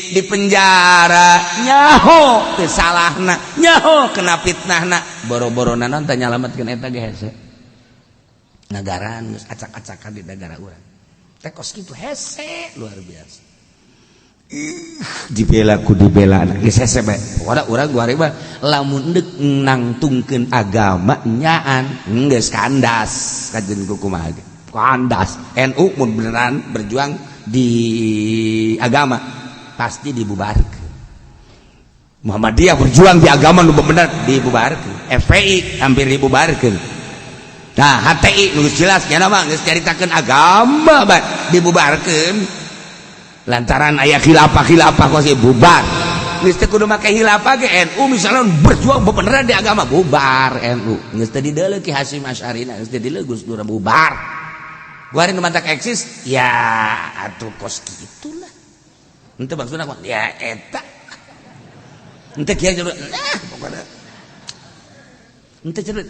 di penjara nyaho teu salahna nyaho kena fitnahna boro-borona naon teh nyalametkeun eta ge hese nagaraan geus acak-acakan di negara urang tekos gitu hese luar biasa dibela ku dibela geus hese bae pokona urang guari mah lamun deuk nangtungkeun agama nyaan geus kandas kajeun ku kumaha ge kandas NU mun beneran berjuang di agama pasti dibubarkeun Muhammadiyah berjuang di agama nu bener dibubarkeun FPI hampir dibubarkeun. Nah HTI nulis jelas ya nama geus caritakeun agama bae dibubarkeun lantaran aya khilafah kok bubar geus teu kudu make khilafah ge NU misalnya berjuang beneran di agama bubar NU geus teu dideuleu Ki Hasyim Asy'ari geus teu dideuleu Gus Dur bubar guari nu mantak eksis ya atuh kos kitulah henteu maksudna ya eta henteu kieu cenah pokona henteu cenah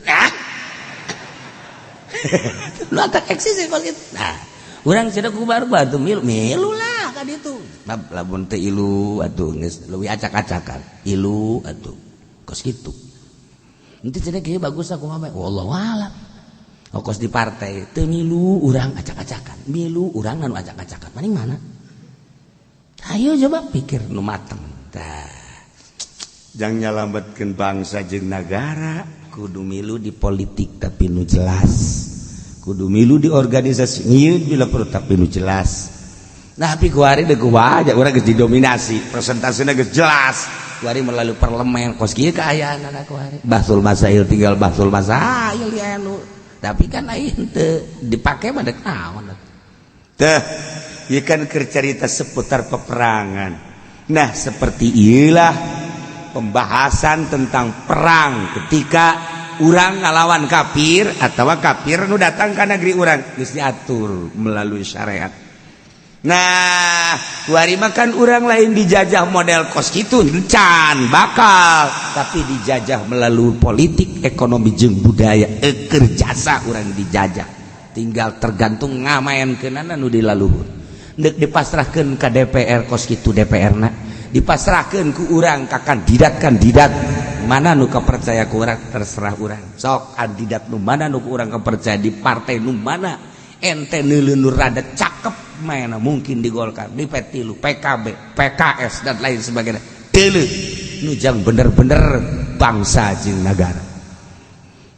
lu tak eksis kalau gitu. Nah, urang cenah kubar batu milu lah ka ditu. Lamun teu ilu atuh geus leuwih acak-acakan. Ilu atuh kos kitu. Henteu cenah kieu bagus aku mah wallahu alam. Kos di partai teu milu urang acak-acakan. Milu urang anu acak-acakan. Maning mana? Ayo coba pikir nu mateng. Tah. Jang nyalametkeun bangsa jeung nagara. Kudu milu di politik tapi nu jelas kudu milu di organisasi nyieu bila perlu tapi nu jelas nah tapi kuari deuk wae urang geus didominasi presentasina geus jelas kuari melalui parlemen kos kieu kaayaanna kuari bahsul masail tinggal bahsul masail ya anu tapi kan aing teu dipake mah deuk naon teh ieu kan keur carita seputar peperangan nah seperti inilah pembahasan tentang perang ketika urang ngalawan kafir atau kafir nu datang ke negeri urang geus diatur melalui syariat. Nah, kuari makan urang lain dijajah model kos kitu can bakal tapi dijajah melalui politik, ekonomi jeung budaya keur jasa urang dijajah. Tinggal tergantung ngamaenkeunana nu dilaluhur. Deuk dipasrahkeun ka DPR kos kitu DPR-na dipasrahkeun ku urang ka kandidat mana nu kapercaya ku urang terserah urang sok kandidat nu mana nu ku urang kapercaya di partai nu mana ente neuleuh nu rada cakep mana mungkin di Golkar di P3 PKB PKS dan lain sebagainya deuleuh nu jang bener-bener bangsa jeung nagara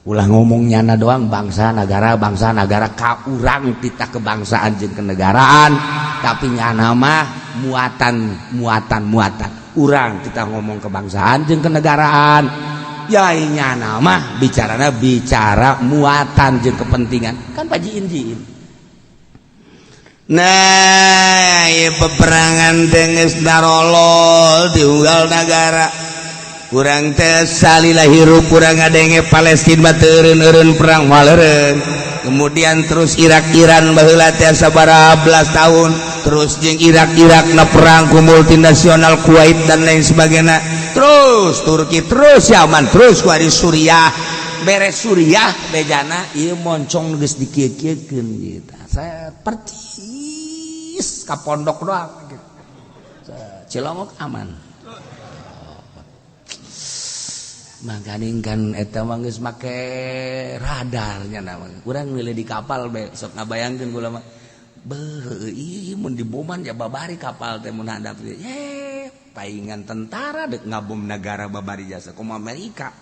ulah ngomongnya doang bangsa nagara ka urang titah kebangsaan jeung kenegaraan tapi nyana mah muatan urang kita ngomong kebangsaan jeung kenegaraan ya nyana mah bicara muatan jeung kepentingan kan pajiin nah ieu peperangan geus darolol di unggal nagara urang teh salila hirup urang ngadenge Palestina teu eureun perang waleureun kemudian terus Irak-Iran baheula teh sabaraha belas tahun terus jeung Irak-na perang ku multinasional Kuwait dan lain sebagainya terus Turki terus Yaman terus ku ari Suriah beres Suriah bejana ieu moncong geus dikieu-kieukeun gitu saya percis ka pondok doang gitu Cilongok aman Makanya kan eta mah geus make radarnya namanya. Urang milih di kapal be sok ngabayangkeun kula mah. Beuh ieu mun diboman ya babari kapal teh mun handap. Paingan tentara dek ngabom negara babari jasa komo Amerika.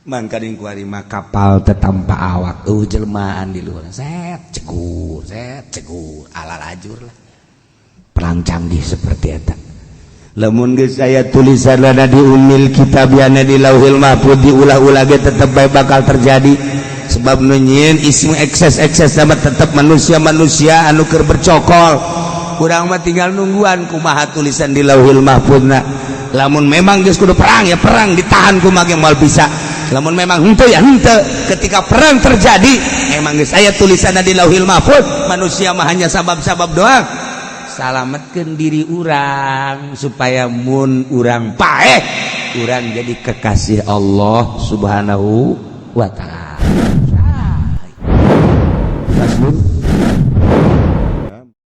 Mangkaning kuari mah kapal teh tanpa awak. Jelmaan di luar. Set cegur ala lajur lah. Perang canggih seperti eta. Lamun geus aya tulisanna di umil kitabiana di Lauhil Mahfuz diulah-ulah ge tetep bae bakal terjadi. Sebab nu nyieun ismu ekses sama tetep manusia anu keur bercokol. Urang mah tinggal nungguan kumaha tulisan di Lauhil Mahfuzna. Lamun memang geus kudu perang ya perang ditahan kumaha ge moal bisa. Lamun memang henteu ya henteu. Ketika perang terjadi emang geus aya tulisanna di Lauhil Mahfuz, manusia mah hanya sabab-sabab doang. Salametkeun diri urang supaya mun urang paeh urang jadi kekasih Allah Subhanahu wa taala.